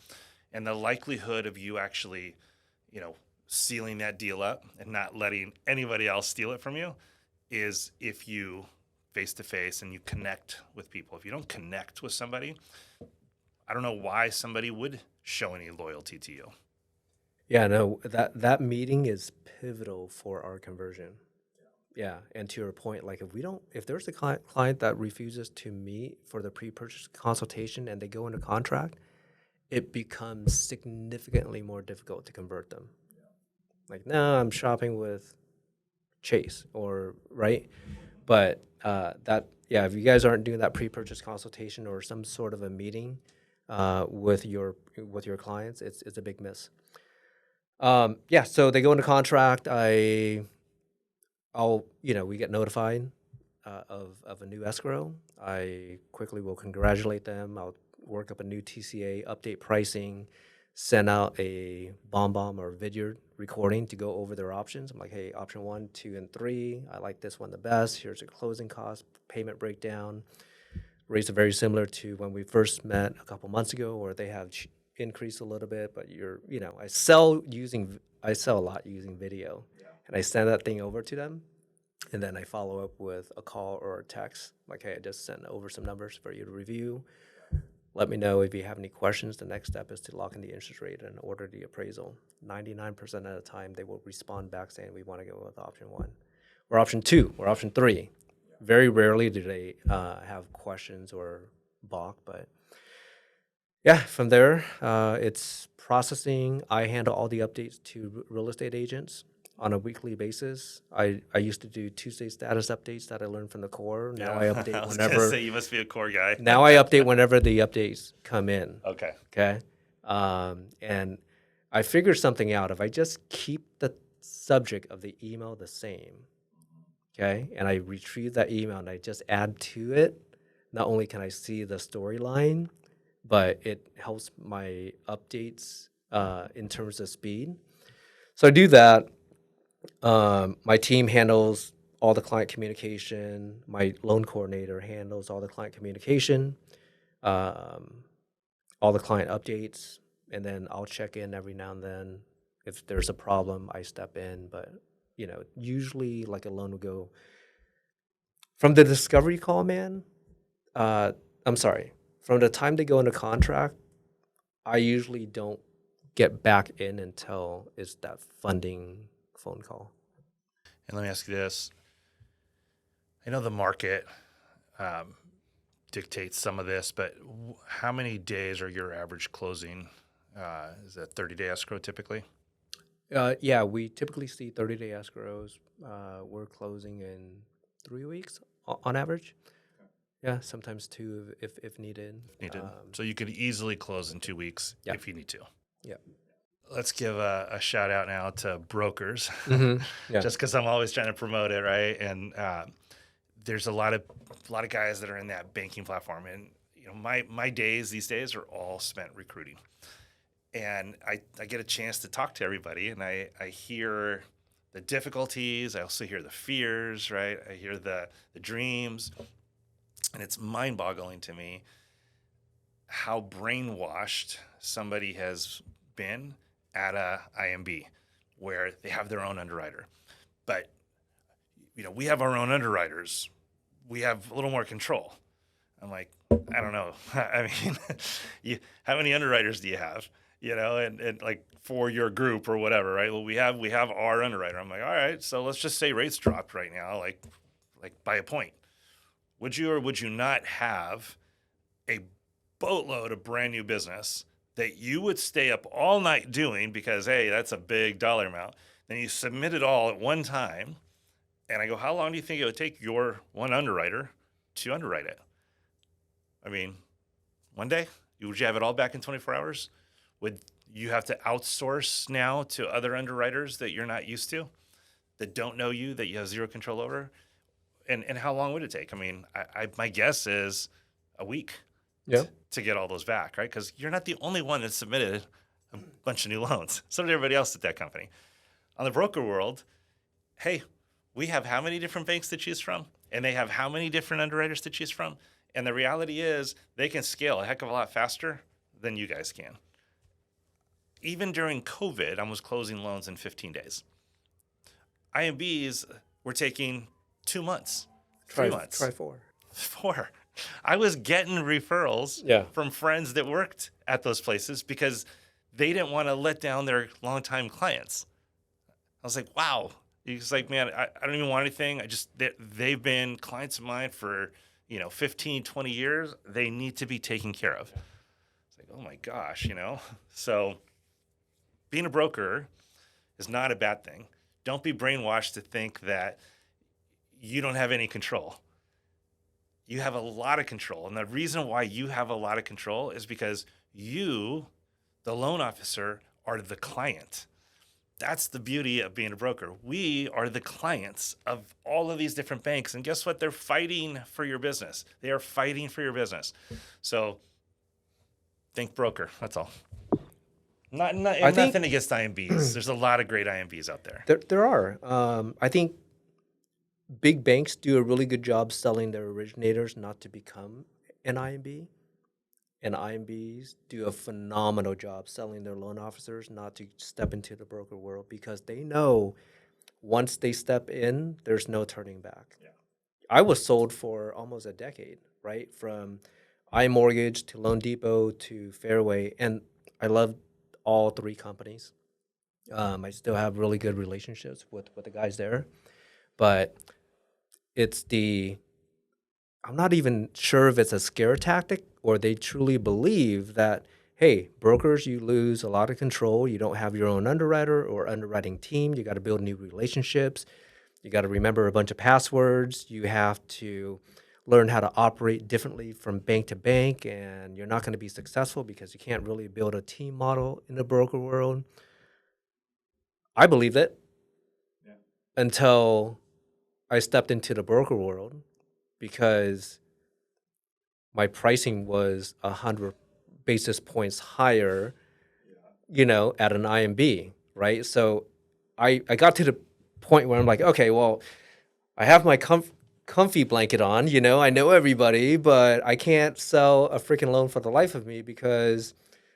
And the likelihood of you actually, sealing that deal up and not letting anybody else steal it from you is if you face to face and you connect with people. If you don't connect with somebody, I don't know why somebody would show any loyalty to you. Yeah, no, that meeting is pivotal for our conversion. Yeah, and to your point, like if there's a client that refuses to meet for the pre-purchase consultation and they go into contract, it becomes significantly more difficult to convert them. Like, no, I'm shopping with Chase or right, but if you guys aren't doing that pre-purchase consultation or some sort of a meeting with your clients, it's a big miss. So they go into contract. We get notified of a new escrow. I quickly will congratulate them. I'll work up a new TCA, update pricing, send out a bomb or video recording to go over their options. I'm like, hey, option 1, 2, and 3. I like this one the best. Here's your closing cost, payment breakdown. Rates are very similar to when we first met a couple months ago, where they have increased a little bit, but I sell a lot using video, and I send that thing over to them, and then I follow up with a call or a text, like, hey, I just sent over some numbers for you to review. Let me know if you have any questions. The next step is to lock in the interest rate and order the appraisal. 99% of the time, they will respond back saying we want to go with option 1, or option 2, or option 3. Very rarely do they have questions or balk, but yeah, from there, it's processing. I handle all the updates to real estate agents on a weekly basis. I used to do Tuesday status updates that I learned from the core. Now I update I was whenever. gonna say you must be a core guy. Now I update whenever the updates come in. Okay. Okay. And I figured something out. If I just keep the subject of the email the same, okay, and I retrieve that email and I just add to it, not only can I see the storyline, but it helps my updates in terms of speed. So I do that. My team handles all the client communication. My loan coordinator handles all the client communication, all the client updates, and then I'll check in every now and then. If there's a problem, I step in. But usually, like, a loan would go from the discovery call, man. I'm sorry. From the time they go into contract, I usually don't get back in until it's that funding phone call. And let me ask you this. I know the market dictates some of this, but how many days are your average closing? Is that 30-day escrow typically? We typically see 30-day escrows. We're closing in 3 weeks on average. Yeah, sometimes 2 if needed. So you could easily close in 2 weeks if you need to. Yeah. Let's give a shout out now to brokers, Yeah. just because I'm always trying to promote it, right? And there's a lot of guys that are in that banking platform, and my days these days are all spent recruiting, and I get a chance to talk to everybody, and I hear the difficulties, I also hear the fears, right? I hear the dreams, and it's mind-boggling to me how brainwashed somebody has been at a IMB where they have their own underwriter. But, we have our own underwriters. We have a little more control. I'm like, I don't know. I mean, how many underwriters do you have? And like for your group or whatever, right? Well, we have our underwriter. I'm like, all right, so let's just say rates dropped right now, like by a point. Would you or would you not have a boatload of brand new business that you would stay up all night doing because, hey, that's a big dollar amount? Then you submit it all at one time, And I go, how long do you think it would take your one underwriter to underwrite it? I mean, one day? Would you have it all back in 24 hours? Would you have to outsource now to other underwriters that you're not used to, that don't know you, that you have zero control over? And how long would it take? I mean, my guess is a week Yeah. to get all those back, right? Because you're not the only one that submitted a bunch of new loans. So did everybody else at that company. On the broker world, hey, we have how many different banks to choose from? And they have how many different underwriters to choose from? And the reality is they can scale a heck of a lot faster than you guys can. Even during COVID, I was closing loans in 15 days. IMBs were taking 2 months, 3 months, Try 4. 4. I was getting referrals Yeah. from friends that worked at those places because they didn't want to let down their longtime clients. I was like, wow. He's like, man, I don't even want anything. They've been clients of mine for, 15, 20 years. They need to be taken care of. It's like, oh my gosh, So being a broker is not a bad thing. Don't be brainwashed to think that you don't have any control. You have a lot of control. And the reason why you have a lot of control is because you, the loan officer, are the client. That's the beauty of being a broker. We are the clients of all of these different banks. And guess what? They're fighting for your business. They are fighting for your business. So think broker. That's all. Nothing against IMBs. There's a lot of great IMBs out there. There are. I think big banks do a really good job selling their originators not to become an IMB. And IMBs do a phenomenal job selling their loan officers not to step into the broker world because they know once they step in, there's no turning back. Yeah. I was sold for almost a decade, right? From iMortgage to Loan Depot to Fairway. And I love all 3 companies. I still have really good relationships with the guys there. But I'm not even sure if it's a scare tactic or they truly believe that, hey, brokers, you lose a lot of control. You don't have your own underwriter or underwriting team. You got to build new relationships. You got to remember a bunch of passwords. You have to learn how to operate differently from bank to bank, and you're not going to be successful because you can't really build a team model in the broker world. I believed it until I stepped into the broker world because my pricing was 100 basis points higher, at an IMB, right? So I got to the point where I'm like, okay, well, I have my comfy blanket on, I know everybody, but I can't sell a freaking loan for the life of me because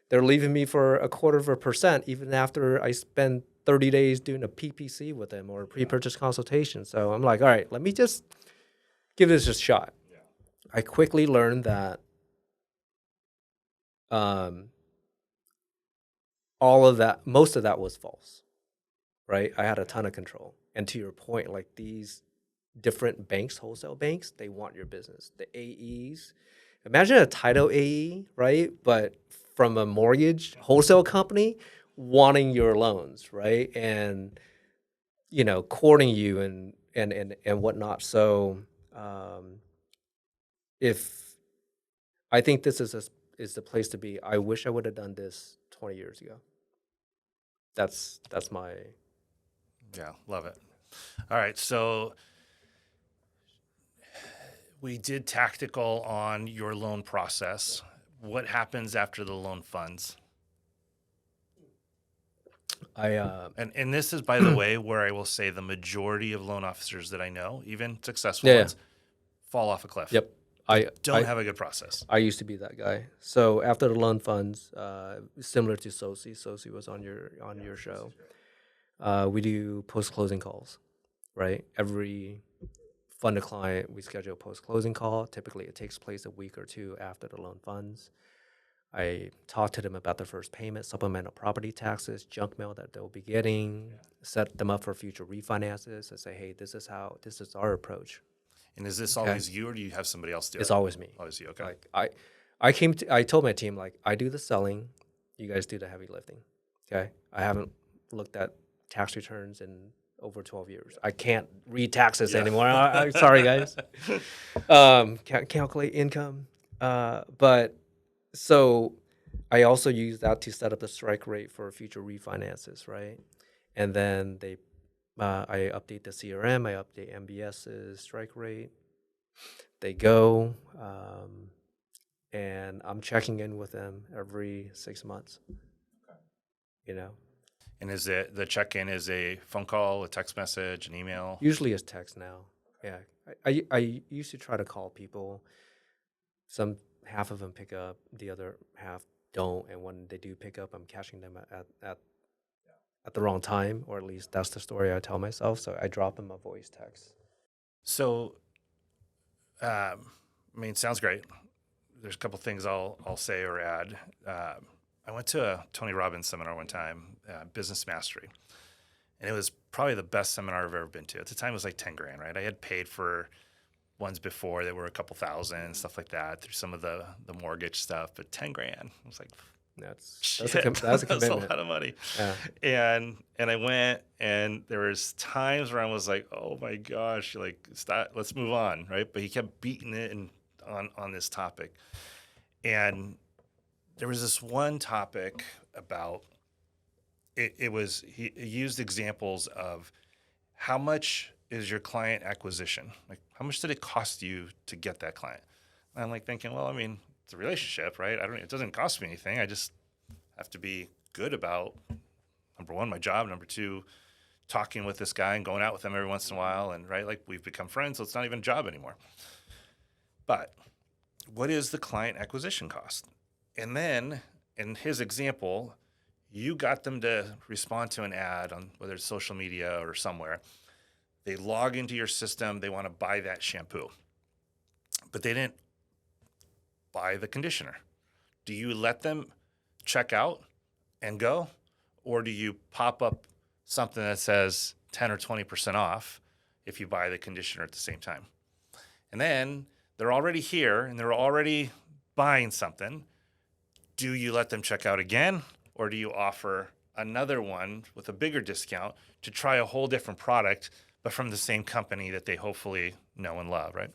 they're leaving me for 0.25% even after I spend 30 days doing a PPC with them or a pre-purchase consultation. So I'm like, all right, let me just give this a shot. I quickly learned that most of that was false, right? I had a ton of control. And to your point, like these different banks, wholesale banks, they want your business. The AEs, imagine a title AE, right? But from a mortgage wholesale company wanting your loans, right? And, courting you and whatnot. So if I think this is the place to be. I wish I would have done this 20 years ago. That's my Yeah, love it. All right, so we did tactical on your loan process. What happens after the loan funds? And this is, by the way, where I will say the majority of loan officers that I know, even successful ones, fall off a cliff. Yep. They don't have a good process. I used to be that guy. So after the loan funds, similar to Sosi was on your show. We do post-closing calls, right? Every fund a client, we schedule a post-closing call. Typically, it takes place a week or 2 after the loan funds. I talk to them about their first payment, supplemental property taxes, junk mail that they'll be getting, set them up for future refinances. I say, hey, this is our approach. And is this always you, or do you have somebody else do it? It's always me. Always you, okay. Like I told my team, like, I do the selling, you guys do the heavy lifting. Okay. I haven't looked at tax returns in over 12 years. I can't read taxes Yeah. anymore. Sorry, guys. Calculate income. But so I also use that to set up the strike rate for future refinances, right? And then I update the CRM, I update MBS's strike rate. They go, and I'm checking in with them every 6 months. You know, And is it the check-in is a phone call, a text message, an email? usually it's text now. Yeah, I used to try to call people. Some half of them pick up, the other half don't, and when they do pick up, I'm catching them at the wrong time, or at least that's the story I tell myself. So I drop them a voice text. So, I mean, sounds great. There's a couple things I'll say or add. I went to a Tony Robbins seminar one time, Business Mastery, and it was probably the best seminar I've ever been to. At the time, it was like 10 grand, right? I had paid for ones before that were a couple thousand, stuff like that, through some of the mortgage stuff, but 10 grand. I was like, That's shit, that's a that's commitment. a lot of money. Yeah. And I went, and there was times where I was like, oh my gosh, like stop, let's move on, right? But he kept beating it on this topic. And there was this one topic about it was he used examples of how much is your client acquisition? Like how much did it cost you to get that client? And I'm like thinking, well, I mean, it's a relationship, right? It doesn't cost me anything. I just have to be good about number one, my job, number two, talking with this guy and going out with him every once in a while, and right, like we've become friends, so it's not even a job anymore. But what is the client acquisition cost? And then in his example, you got them to respond to an ad on whether it's social media or somewhere. They log into your system, they want to buy that shampoo, but they didn't buy the conditioner. Do you let them check out and go? Or do you pop up something that says 10 or 20% off if you buy the conditioner at the same time? And then they're already here and they're already buying something. Do you let them check out again? Or do you offer another one with a bigger discount to try a whole different product, but from the same company that they hopefully know and love, right?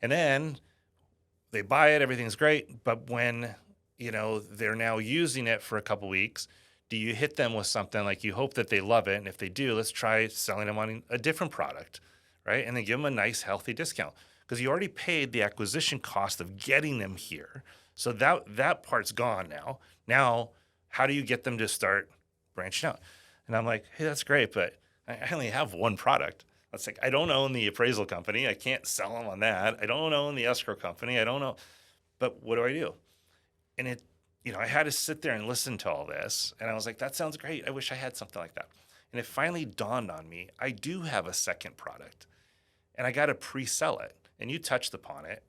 And then they buy it, everything's great. But when, they're now using it for a couple weeks, do you hit them with something like you hope that they love it? And if they do, let's try selling them on a different product, right? And then give them a nice, healthy discount because you already paid the acquisition cost of getting them here. So that part's gone now. Now, how do you get them to start branching out? And I'm like, hey, that's great, but I only have one product. It's like, I don't own the appraisal company. I can't sell them on that. I don't own the escrow company. I don't know. But what do I do? And I had to sit there and listen to all this. And I was like, that sounds great. I wish I had something like that. And it finally dawned on me, I do have a second product and I got to pre-sell it. And you touched upon it.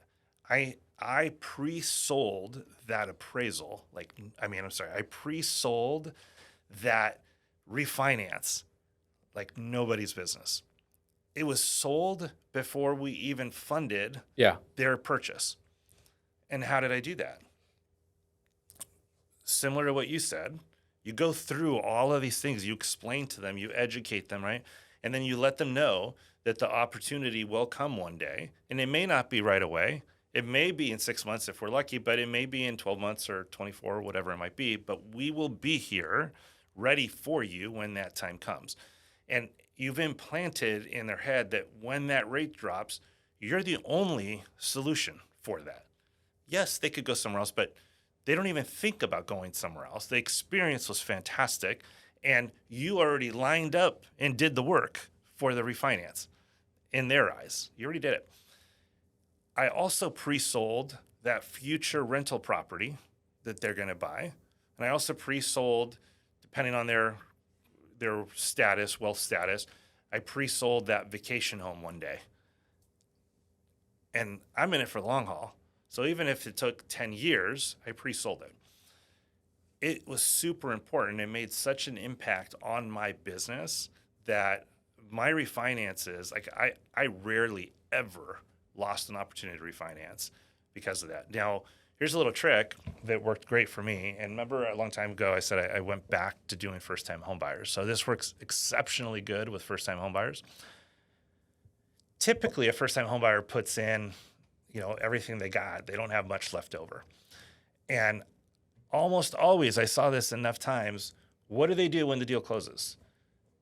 I pre-sold that appraisal. I pre-sold that refinance like nobody's business. It was sold before we even funded their purchase. And how did I do that? Similar to what you said, you go through all of these things, you explain to them, you educate them, right? And then you let them know that the opportunity will come one day. And it may not be right away. It may be in 6 months if we're lucky, but it may be in 12 months or 24 or whatever it might be. But we will be here ready for you when that time comes. And you've implanted in their head that when that rate drops, you're the only solution for that. Yes, they could go somewhere else, but they don't even think about going somewhere else. The experience was fantastic, and you already lined up and did the work for the refinance in their eyes. You already did it. I also pre-sold that future rental property that they're going to buy, and I also pre-sold, depending on their status, wealth status, I pre-sold that vacation home one day. And I'm in it for the long haul. So even if it took 10 years, I pre-sold it. It was super important. It made such an impact on my business that my refinances, like I rarely ever lost an opportunity to refinance because of that. Now, here's a little trick that worked great for me. And remember a long time ago, I said I went back to doing first-time home buyers. So this works exceptionally good with first-time home buyers. Typically, a first-time home buyer puts in, everything they got. They don't have much left over. And almost always, I saw this enough times, what do they do when the deal closes?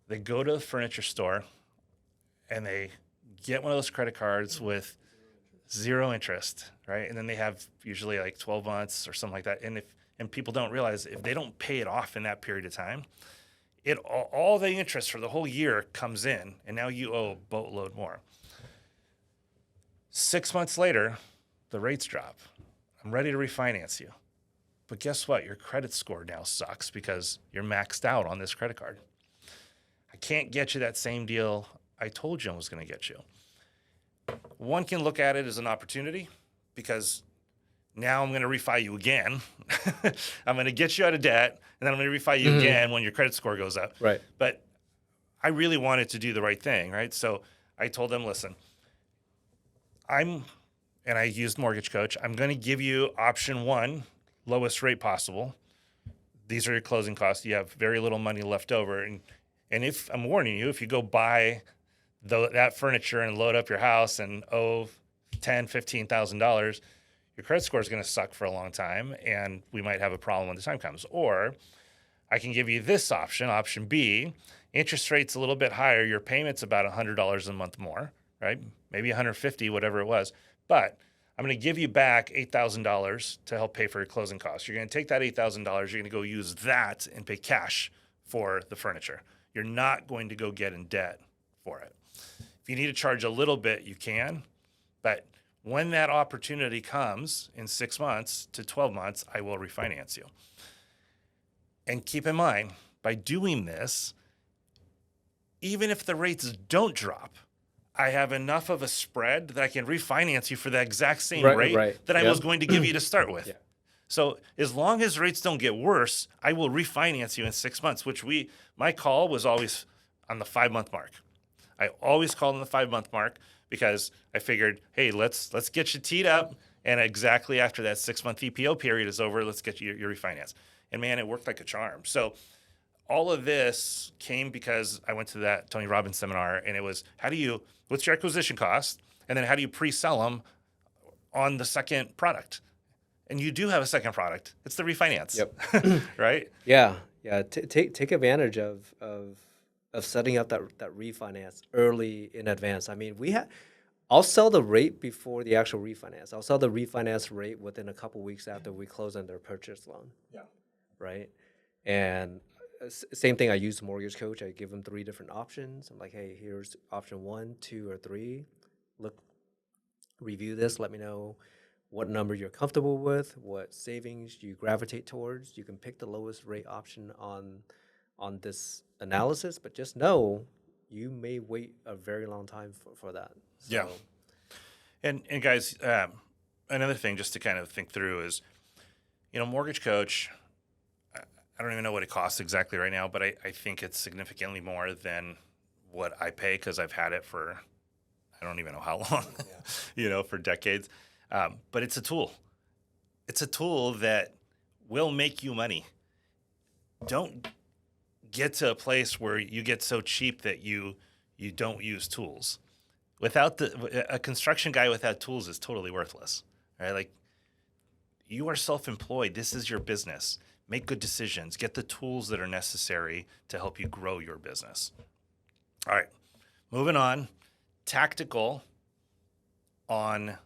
They go to the furniture store and they get one of those credit cards with 0 interest, right? And then they have usually like 12 months or something like that. And people don't realize if they don't pay it off in that period of time, all the interest for the whole year comes in, and now you owe a boatload more. 6 months later, the rates drop. I'm ready to refinance you. But guess what? Your credit score now sucks because you're maxed out on this credit card. I can't get you that same deal I told you I was going to get you. One can look at it as an opportunity because now I'm going to refi you again. I'm going to get you out of debt, and then I'm going to refi you again when your credit score goes up. Right. But I really wanted to do the right thing, right? So I told them, listen, and I used Mortgage Coach, I'm going to give you option 1, lowest rate possible. These are your closing costs. You have very little money left over. And if I'm warning you, if you go buy that furniture and load up your house and owe $10,000, $15,000, your credit score is going to suck for a long time, and we might have a problem when the time comes. Or I can give you this option, option B, interest rate's a little bit higher. Your payment's about $100 a month more, right? Maybe $150, whatever it was. But I'm going to give you back $8,000 to help pay for your closing costs. You're going to take that $8,000. You're going to go use that and pay cash for the furniture. You're not going to go get in debt for it. If you need to charge a little bit, you can. But when that opportunity comes in 6 months to 12 months, I will refinance you. And keep in mind, by doing this, even if the rates don't drop, I have enough of a spread that I can refinance you for the exact same rate that I was going to give you to start with. Yeah. So as long as rates don't get worse, I will refinance you in 6 months, which my call was always on the 5-month mark. I always called on the 5-month mark because I figured, hey, let's get you teed up, and exactly after that 6-month EPO period is over, let's get you your refinance. And man, it worked like a charm. So all of this came because I went to that Tony Robbins seminar, and it was, what's your acquisition cost? And then how do you pre-sell them on the second product? And you do have a second product. It's the refinance. Yep. Right? Yeah. Take advantage of setting up that refinance early in advance. I mean, I'll sell the rate before the actual refinance. I'll sell the refinance rate within a couple weeks after we close on their purchase loan. Yeah. Right. And same thing. I use Mortgage Coach. I give them 3 different options. I'm like, hey, here's option 1, 2, or 3. Review this. Let me know what number you're comfortable with, what savings you gravitate towards. You can pick the lowest rate option on this analysis, but just know you may wait a very long time for that. So. Yeah. And guys, another thing just to kind of think through is, Mortgage Coach, I don't even know what it costs exactly right now, but I think it's significantly more than what I pay because I've had it for, I don't even know how long, for decades. But it's a tool. It's a tool that will make you money. Don't get to a place where you get so cheap that you don't use tools. A construction guy without tools is totally worthless, right? Like, you are self-employed. This is your business. Make good decisions. Get the tools that are necessary to help you grow your business. All right, moving on. Tactical on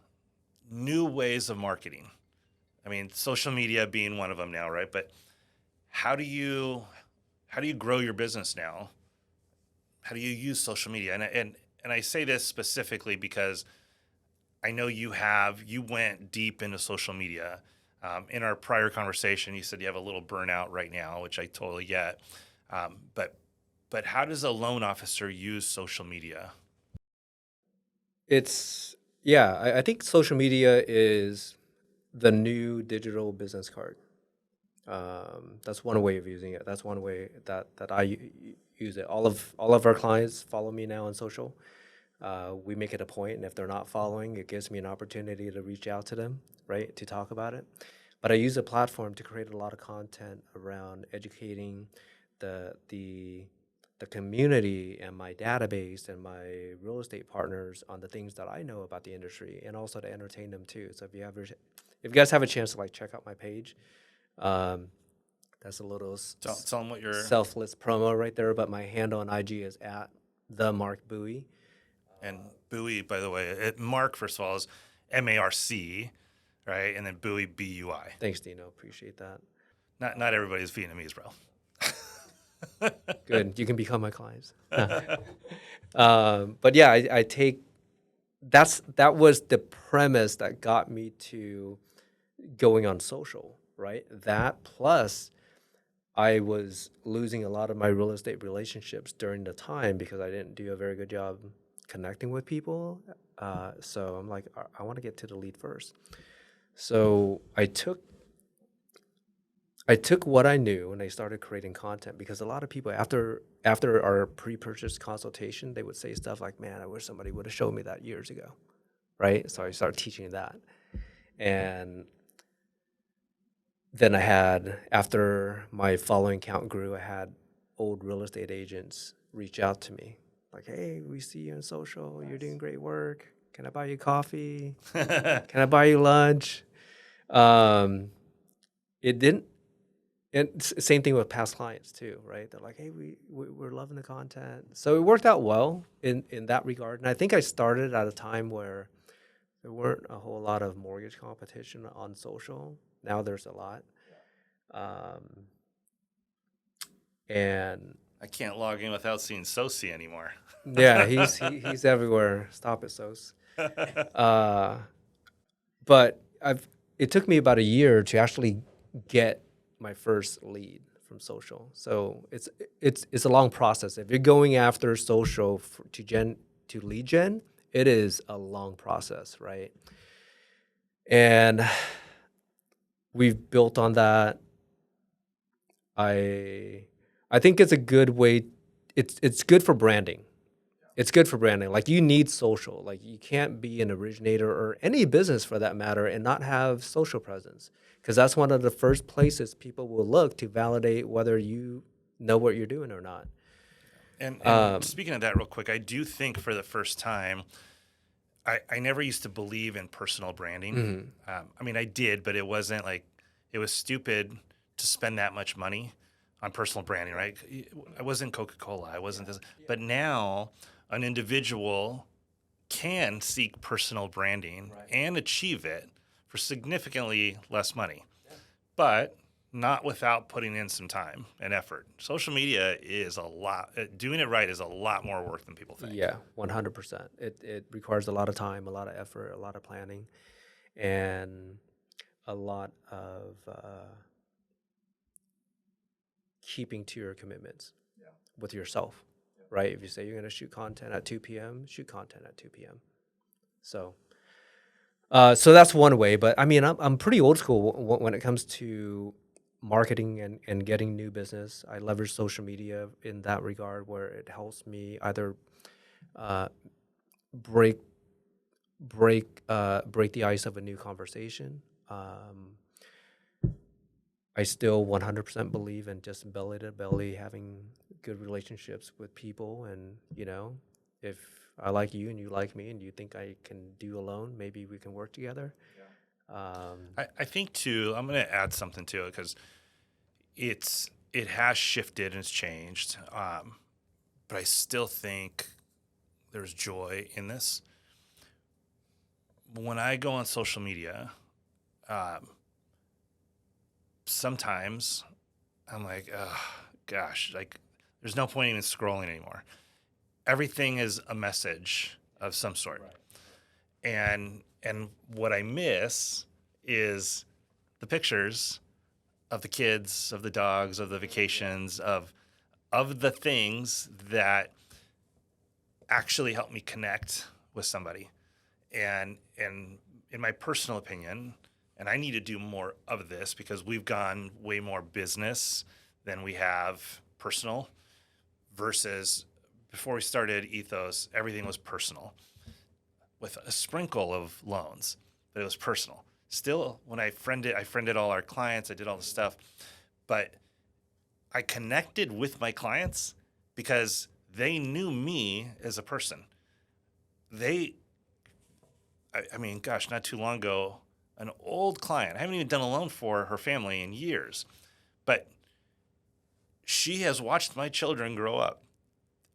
new ways of marketing. I mean, social media being one of them now, right? But how do you grow your business now? How do you use social media? And I say this specifically because I know you went deep into social media. In our prior conversation, you said you have a little burnout right now, which I totally get. But how does a loan officer use social media? I think social media is the new digital business card. That's one way of using it. That's one way that I use it. All of our clients follow me now on social. We make it a point, and if they're not following, it gives me an opportunity to reach out to them, right, to talk about it. But I use a platform to create a lot of content around educating the the the community and my database and my real estate partners on the things that I know about the industry, and also to entertain them too. So if you guys have a chance to like check out my page, um, that's a little Tell them what you're. selfless promo right there. But my handle on IG is at the Mark Bowie. And Bowie, by the way, Mark, first of all, is MARC, right? And then Bowie, BUI. Thanks, Dino. Appreciate that. Not everybody's Vietnamese, bro. Good. You can become my clients. But yeah, I take that was the premise that got me to going on social, right? That plus I was losing a lot of my real estate relationships during the time because I didn't do a very good job connecting with people. So I'm like, I want to get to the lead first. So I took what I knew and I started creating content, because a lot of people after our pre-purchase consultation, they would say stuff like, "Man, I wish somebody would have showed me that years ago," right? So I started teaching that, and then after my following count grew, I had old real estate agents reach out to me like, "Hey, we see you on social. You're doing great work. Can I buy you coffee? Can I buy you lunch?" It didn't. And same thing with past clients too, right? They're like, "Hey, we're loving the content." So it worked out well in that regard. And I think I started at a time where there weren't a whole lot of mortgage competition on social. Now there's a lot. Um, and I can't log in without seeing Soci anymore. yeah, he's everywhere. Stop it, Sos. Uh, but it took me about a year to actually get my first lead from social. So it's a long process. If you're going after social to lead gen, it is a long process, right? And we've built on that. I think it's a good way. It's good for branding. It's good for branding. Like, you need social. Like, you can't be an originator or any business for that matter and not have social presence, because that's one of the first places people will look to validate whether you know what you're doing or not. And speaking of that real quick, I do think for the first time, I never used to believe in personal branding. I mean, I did, but it wasn't like, it was stupid to spend that much money on personal branding, right? I wasn't Coca-Cola. I wasn't this. But now an individual can seek personal branding and achieve it for significantly less money, but not without putting in some time and effort. Social media is a lot. Doing it right is a lot more work than people think. Yeah, 100%. It requires a lot of time, a lot of effort, a lot of planning, and a lot of keeping to your commitments with yourself, right? If you say you're going to shoot content at 2 p.m., shoot content at 2 p.m. So, so that's one way. But I mean, I'm pretty old school when it comes to marketing and getting new business. I leverage social media in that regard, where it helps me either uh, break the ice of a new conversation. I still 100% believe in just belly to belly having good relationships with people, and if I like you and you like me and you think I can do alone, maybe we can work together. I think too, I'm going to add something to it, because it has shifted and it's changed, but I still think there's joy in this. When I go on social media, sometimes I'm like, oh, gosh, like, there's no point even scrolling anymore. Everything is a message of some sort. And what I miss is the pictures of the kids, of the dogs, of the vacations, of the things that actually help me connect with somebody. And in my personal opinion, and I need to do more of this, because we've gone way more business than we have personal, versus before we started Ethos, everything was personal with a sprinkle of loans, but it was personal. Still, when I friended all our clients, I did all the stuff, but I connected with my clients because they knew me as a person. They, I mean, gosh, not too long ago, an old client, I haven't even done a loan for her family in years, but she has watched my children grow up.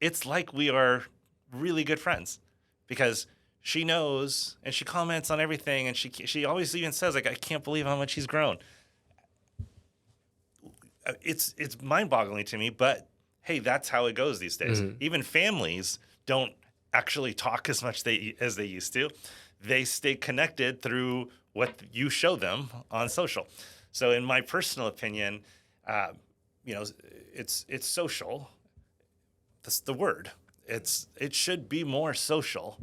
It's like we are really good friends because she knows and she comments on everything, and she always even says, like, I can't believe how much he's grown. It's mind-boggling to me, but hey, that's how it goes these days. Mhm. Even families don't actually talk as much as they used to. They stay connected through what you show them on social. So, in my personal opinion, uh, you know, it's social. That's the word. It should be more social.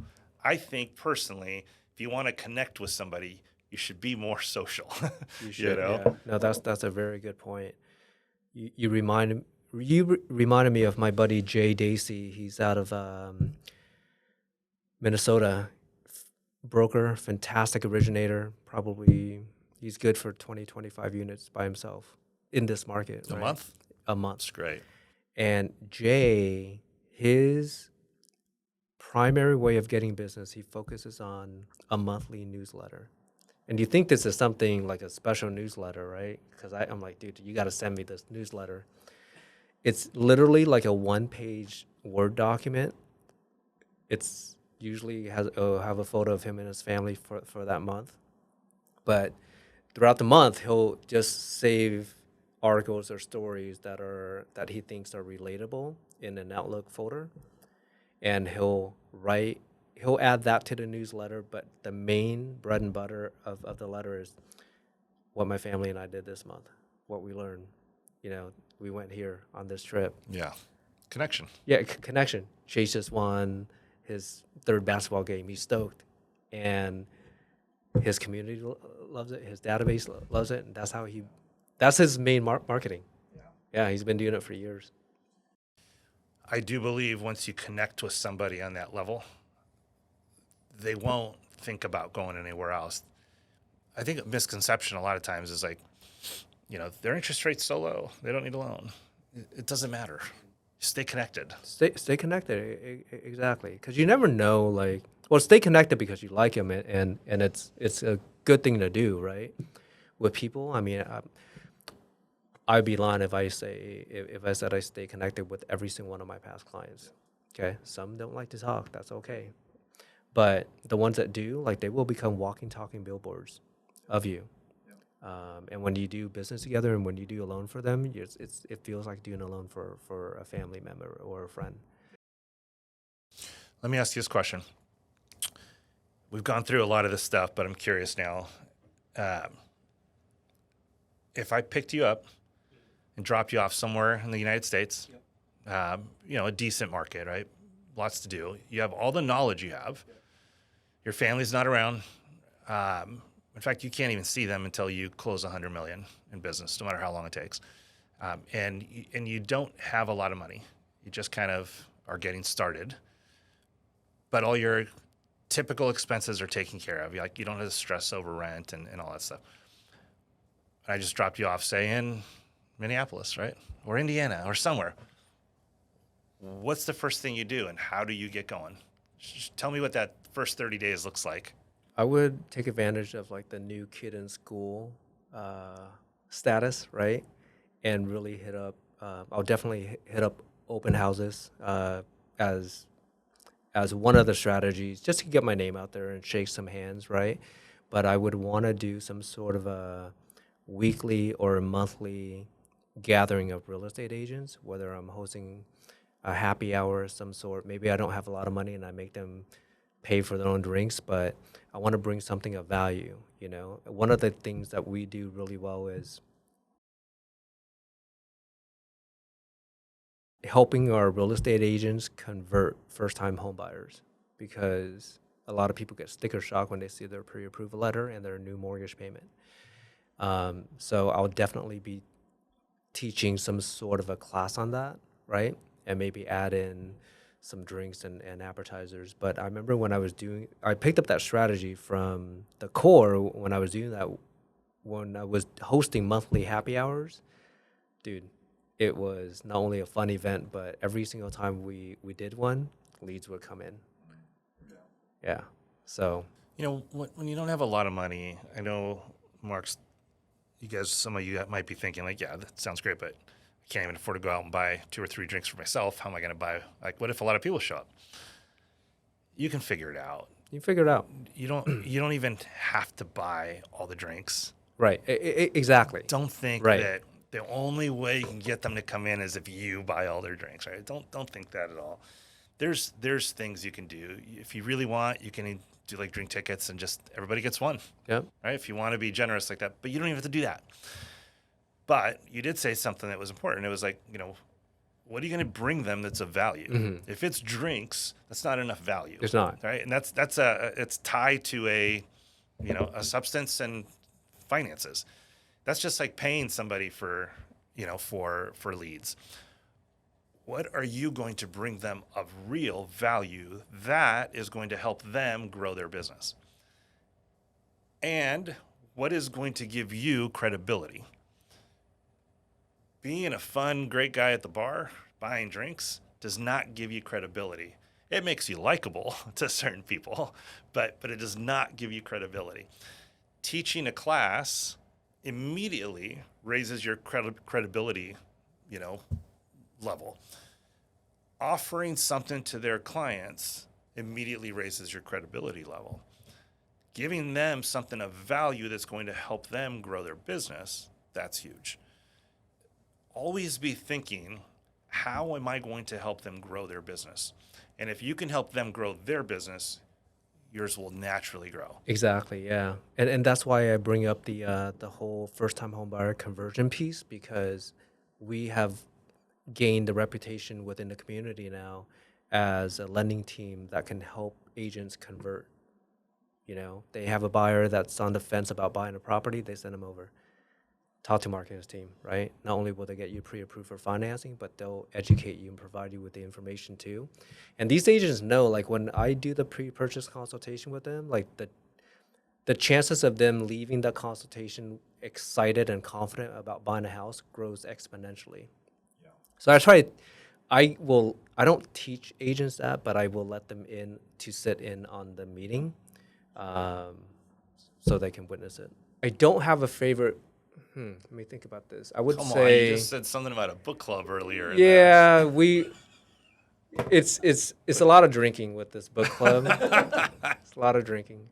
I think personally, if you want to connect with somebody, you should be more social. You You should, know? yeah. No, that's a very good point. You reminded me of my buddy Jay Dacey. He's out of Minnesota, broker, fantastic originator. Probably he's good for 20, 25 units by himself in this market, A right? month. A month. That's great. And Jay, his primary way of getting business, he focuses on a monthly newsletter. And you think this is something like a special newsletter, right? Because I'm like, dude, you got to send me this newsletter. It's literally like a one-page Word document. It's usually has have a photo of him and his family for that month. But throughout the month, he'll just save articles or stories that he thinks are relatable in an Outlook folder, and he'll add that to the newsletter. But the main bread and butter of the letter is what my family and I did this month, what we learned. We went here on this trip. Yeah. Connection. Yeah, connection. Chase just won his third basketball game. He's stoked, and his community loves it. His database loves it, and that's his main marketing. Yeah, he's been doing it for years. I do believe once you connect with somebody on that level, they won't think about going anywhere else. I think a misconception a lot of times is like, their interest rate's so low, they don't need a loan. It doesn't matter. Stay connected. Stay connected, exactly. Because you never know, stay connected because you like him, and it's a good thing to do, right? With people, I mean, I'd be lying if I said I stay connected with every single one of my past clients. Okay, some don't like to talk. That's okay, but the ones that do, they will become walking, talking billboards of you. And when you do business together, and when you do a loan for them, it feels like doing a loan for a family member or a friend. Let me ask you this question. We've gone through a lot of this stuff, but I'm curious now. If I picked you up and dropped you off somewhere in the United States, a decent market, right? Lots to do. You have all the knowledge you have. Your family's not around. In fact, you can't even see them until you close $100 million in business, no matter how long it takes. And you don't have a lot of money. You just kind of are getting started. But all your typical expenses are taken care of. You don't have to stress over rent and all that stuff. I just dropped you off, say, in Minneapolis, right? Or Indiana or somewhere. What's the first thing you do, and how do you get going? Just tell me what that first 30 days looks like. I would take advantage of the new kid in school status, right? And really hit up. I'll definitely hit up open houses as one of the strategies, just to get my name out there and shake some hands, right? But I would want to do some sort of a weekly or a monthly gathering of real estate agents, whether I'm hosting a happy hour of some sort. Maybe I don't have a lot of money and I make them pay for their own drinks, but I want to bring something of value. One of the things that we do really well is helping our real estate agents convert first-time home buyers, because a lot of people get sticker shock when they see their pre-approval letter and their new mortgage payment. So I'll definitely be teaching some sort of a class on that, right? And maybe add in some drinks and appetizers. But I remember when I picked up that strategy from the core when I was doing that, when I was hosting monthly happy hours. Dude, it was not only a fun event, but every single time we did one, leads would come in. Yeah. So When you don't have a lot of money, I know Mark's. Some of you might be thinking like, yeah, that sounds great, but I can't even afford to go out and buy 2 or 3 drinks for myself. How am I going to buy? Like, what if a lot of people show up? You can figure it out. you figure it out. You don't even have to buy all the drinks. Right. Exactly. Don't think Right. that the only way you can get them to come in is if you buy all their drinks, right? Don't think that at all. There's things you can do. If you really want, you can do like drink tickets and just everybody gets one, Yep. right? If you want to be generous like that, but you don't even have to do that. But you did say something that was important. It was like, what are you going to bring them that's of value? If it's drinks, that's not enough value. It's not. Right? And it's tied to a substance and finances. That's just like paying somebody for leads. What are you going to bring them of real value that is going to help them grow their business? And what is going to give you credibility? Being a fun, great guy at the bar, buying drinks, does not give you credibility. It makes you likable to certain people, but it does not give you credibility. Teaching a class immediately raises your credibility, level. Offering something to their clients immediately raises your credibility level. Giving them something of value that's going to help them grow their business, that's huge. Always be thinking, how am I going to help them grow their business? And if you can help them grow their business, yours will naturally grow. Exactly. Yeah. And that's why I bring up the whole first time home buyer conversion piece, because we have gained a reputation within the community now as a lending team that can help agents convert. They have a buyer that's on the fence about buying a property, they send them over. Talk to Mark and his team, right? Not only will they get you pre-approved for financing, but they'll educate you and provide you with the information too. And these agents know, like when I do the pre-purchase consultation with them, like the chances of them leaving the consultation excited and confident about buying a house grows exponentially. Yeah. So I don't teach agents that, but I will let them in to sit in on the meeting, so they can witness it. I don't have a favorite. Let me think about this. I would Come say on, you just said something about a book club earlier. Yeah, it's a lot of drinking with this book club. It's a lot of drinking.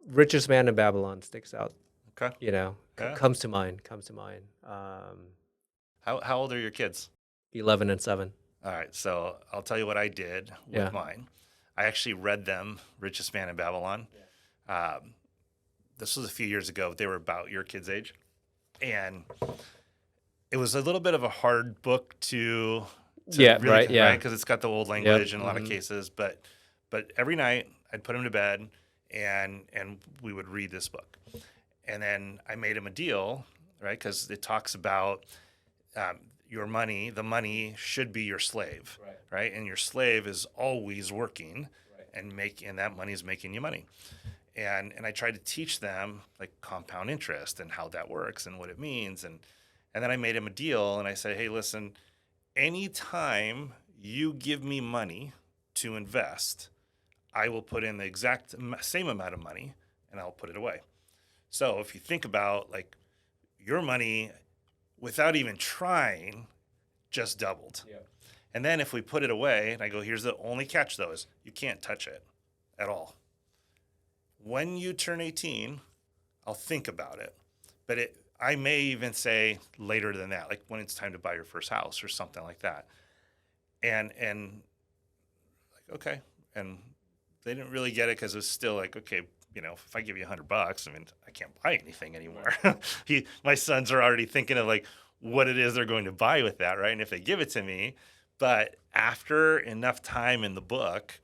Richest Man in Babylon sticks out. Okay. Yeah. Comes to mind. How old are your kids? 11 and 7. All right, so I'll tell you what I did with mine. I actually read them Richest Man in Babylon. Yeah. This was a few years ago. They were about your kids' age. And it was a little bit of a hard book to really, right? Yeah. Because it's got the old language in a lot of cases. But every night I'd put him to bed and we would read this book. And then I made him a deal, right? Because it talks about your money. The money should be your slave, right? And your slave is always working, and that money is making you money. And I tried to teach them like compound interest and how that works and what it means. And then I made him a deal and I said, hey, listen, anytime you give me money to invest, I will put in the exact same amount of money and I'll put it away. So if you think about like your money without even trying just doubled. Yeah. And then if we put it away and I go, here's the only catch though is you can't touch it at all. When you turn 18, I'll think about it. But I may even say later than that, like when it's time to buy your first house or something like that. And like, okay. And they didn't really get it because it was still like, okay, if I give you $100, I mean, I can't buy anything anymore. My sons are already thinking of like what it is they're going to buy with that, right? And if they give it to me, but after enough time in the book,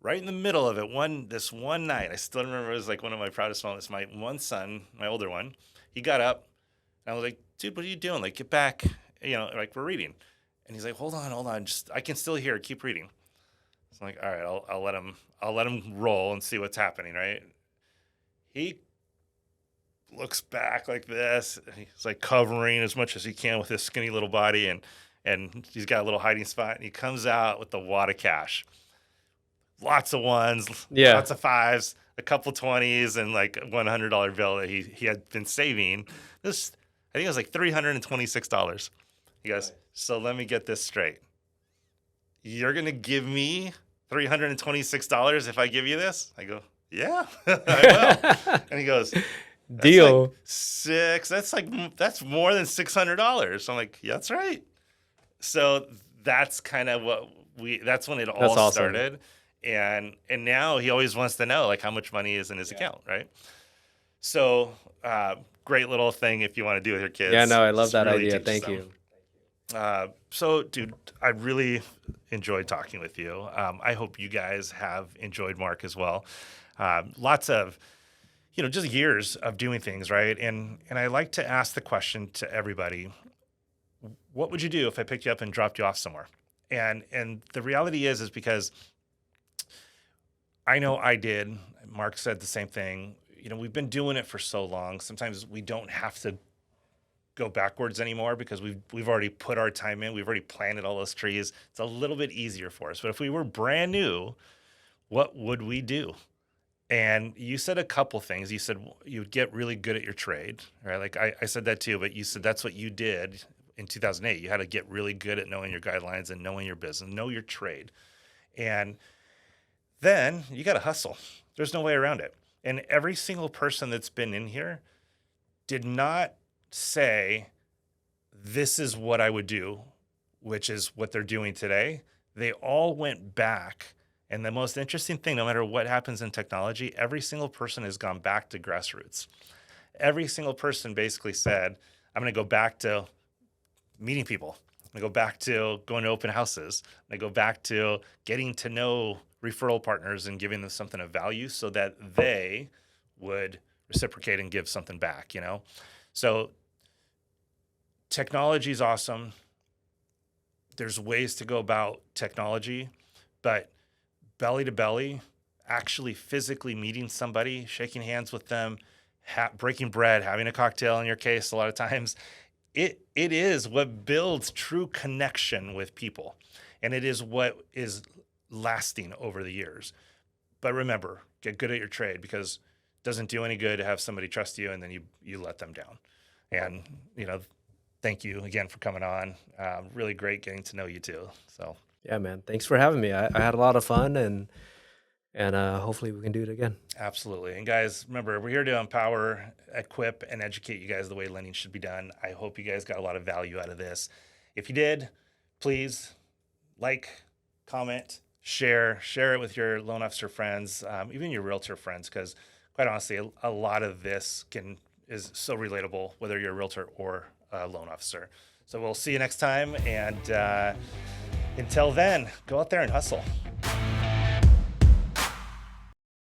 right in the middle of it, this one night, I still remember it was like one of my proudest moments. My one son, my older one, he got up and I was like, dude, what are you doing? Like, get back, like we're reading. And he's like, hold on. Just, I can still hear it. Keep reading. So I'm like, all right, I'll let him roll and see what's happening. Right. He looks back like this. He's like covering as much as he can with his skinny little body. And he's got a little hiding spot. And he comes out with a wad of cash. Lots of ones, Yeah. lots of fives, a couple 20s, and like a $100 bill that he had been saving. This, I think it was like $326. He goes, so let me get this straight. You're going to give me $326 if I give you this? I go, yeah, I will. And he goes, Deal. Like six. That's more than $600. I'm like, yeah, that's right. So that's kind of that's when it all awesome. started. And now he always wants to know like how much money is in his account, right? So great little thing if you want to do with your kids. Yeah, no, I love that really idea. teach Thank them. you. So, dude, I really enjoyed talking with you. I hope you guys have enjoyed Mark as well. Lots of, just years of doing things, right? And I like to ask the question to everybody, what would you do if I picked you up and dropped you off somewhere? And the reality is because I know I did. Mark said the same thing. We've been doing it for so long. Sometimes we don't have to go backwards anymore because we've already put our time in. We've already planted all those trees. It's a little bit easier for us. But if we were brand new, what would we do? And you said a couple things. You said you'd get really good at your trade, right? Like I said that too, but you said that's what you did in 2008. You had to get really good at knowing your guidelines and knowing your business, know your trade. And then you got to hustle. There's no way around it. And every single person that's been in here did not say, this is what I would do, which is what they're doing today. They all went back. And the most interesting thing, no matter what happens in technology, every single person has gone back to grassroots. Every single person basically said, I'm going to go back to meeting people. I'm going to go back to going to open houses. I'm going to go back to getting to know referral partners and giving them something of value so that they would reciprocate and give something back, So technology is awesome. There's ways to go about technology, but belly to belly, actually physically meeting somebody, shaking hands with them, breaking bread, having a cocktail in your case, a lot of times, it is what builds true connection with people. And it is what is lasting over the years. But remember, get good at your trade because it doesn't do any good to have somebody trust you and then you let them down. And, thank you again for coming on. Really great getting to know you too. So yeah, man. Thanks for having me. I had a lot of fun and hopefully we can do it again. Absolutely. And guys, remember, we're here to empower, equip, and educate you guys the way lending should be done. I hope you guys got a lot of value out of this. If you did, please like, comment, share it with your loan officer friends, even your realtor friends, because quite honestly, a lot of this is so relatable, whether you're a realtor or a loan officer. So we'll see you next time. And until then, go out there and hustle.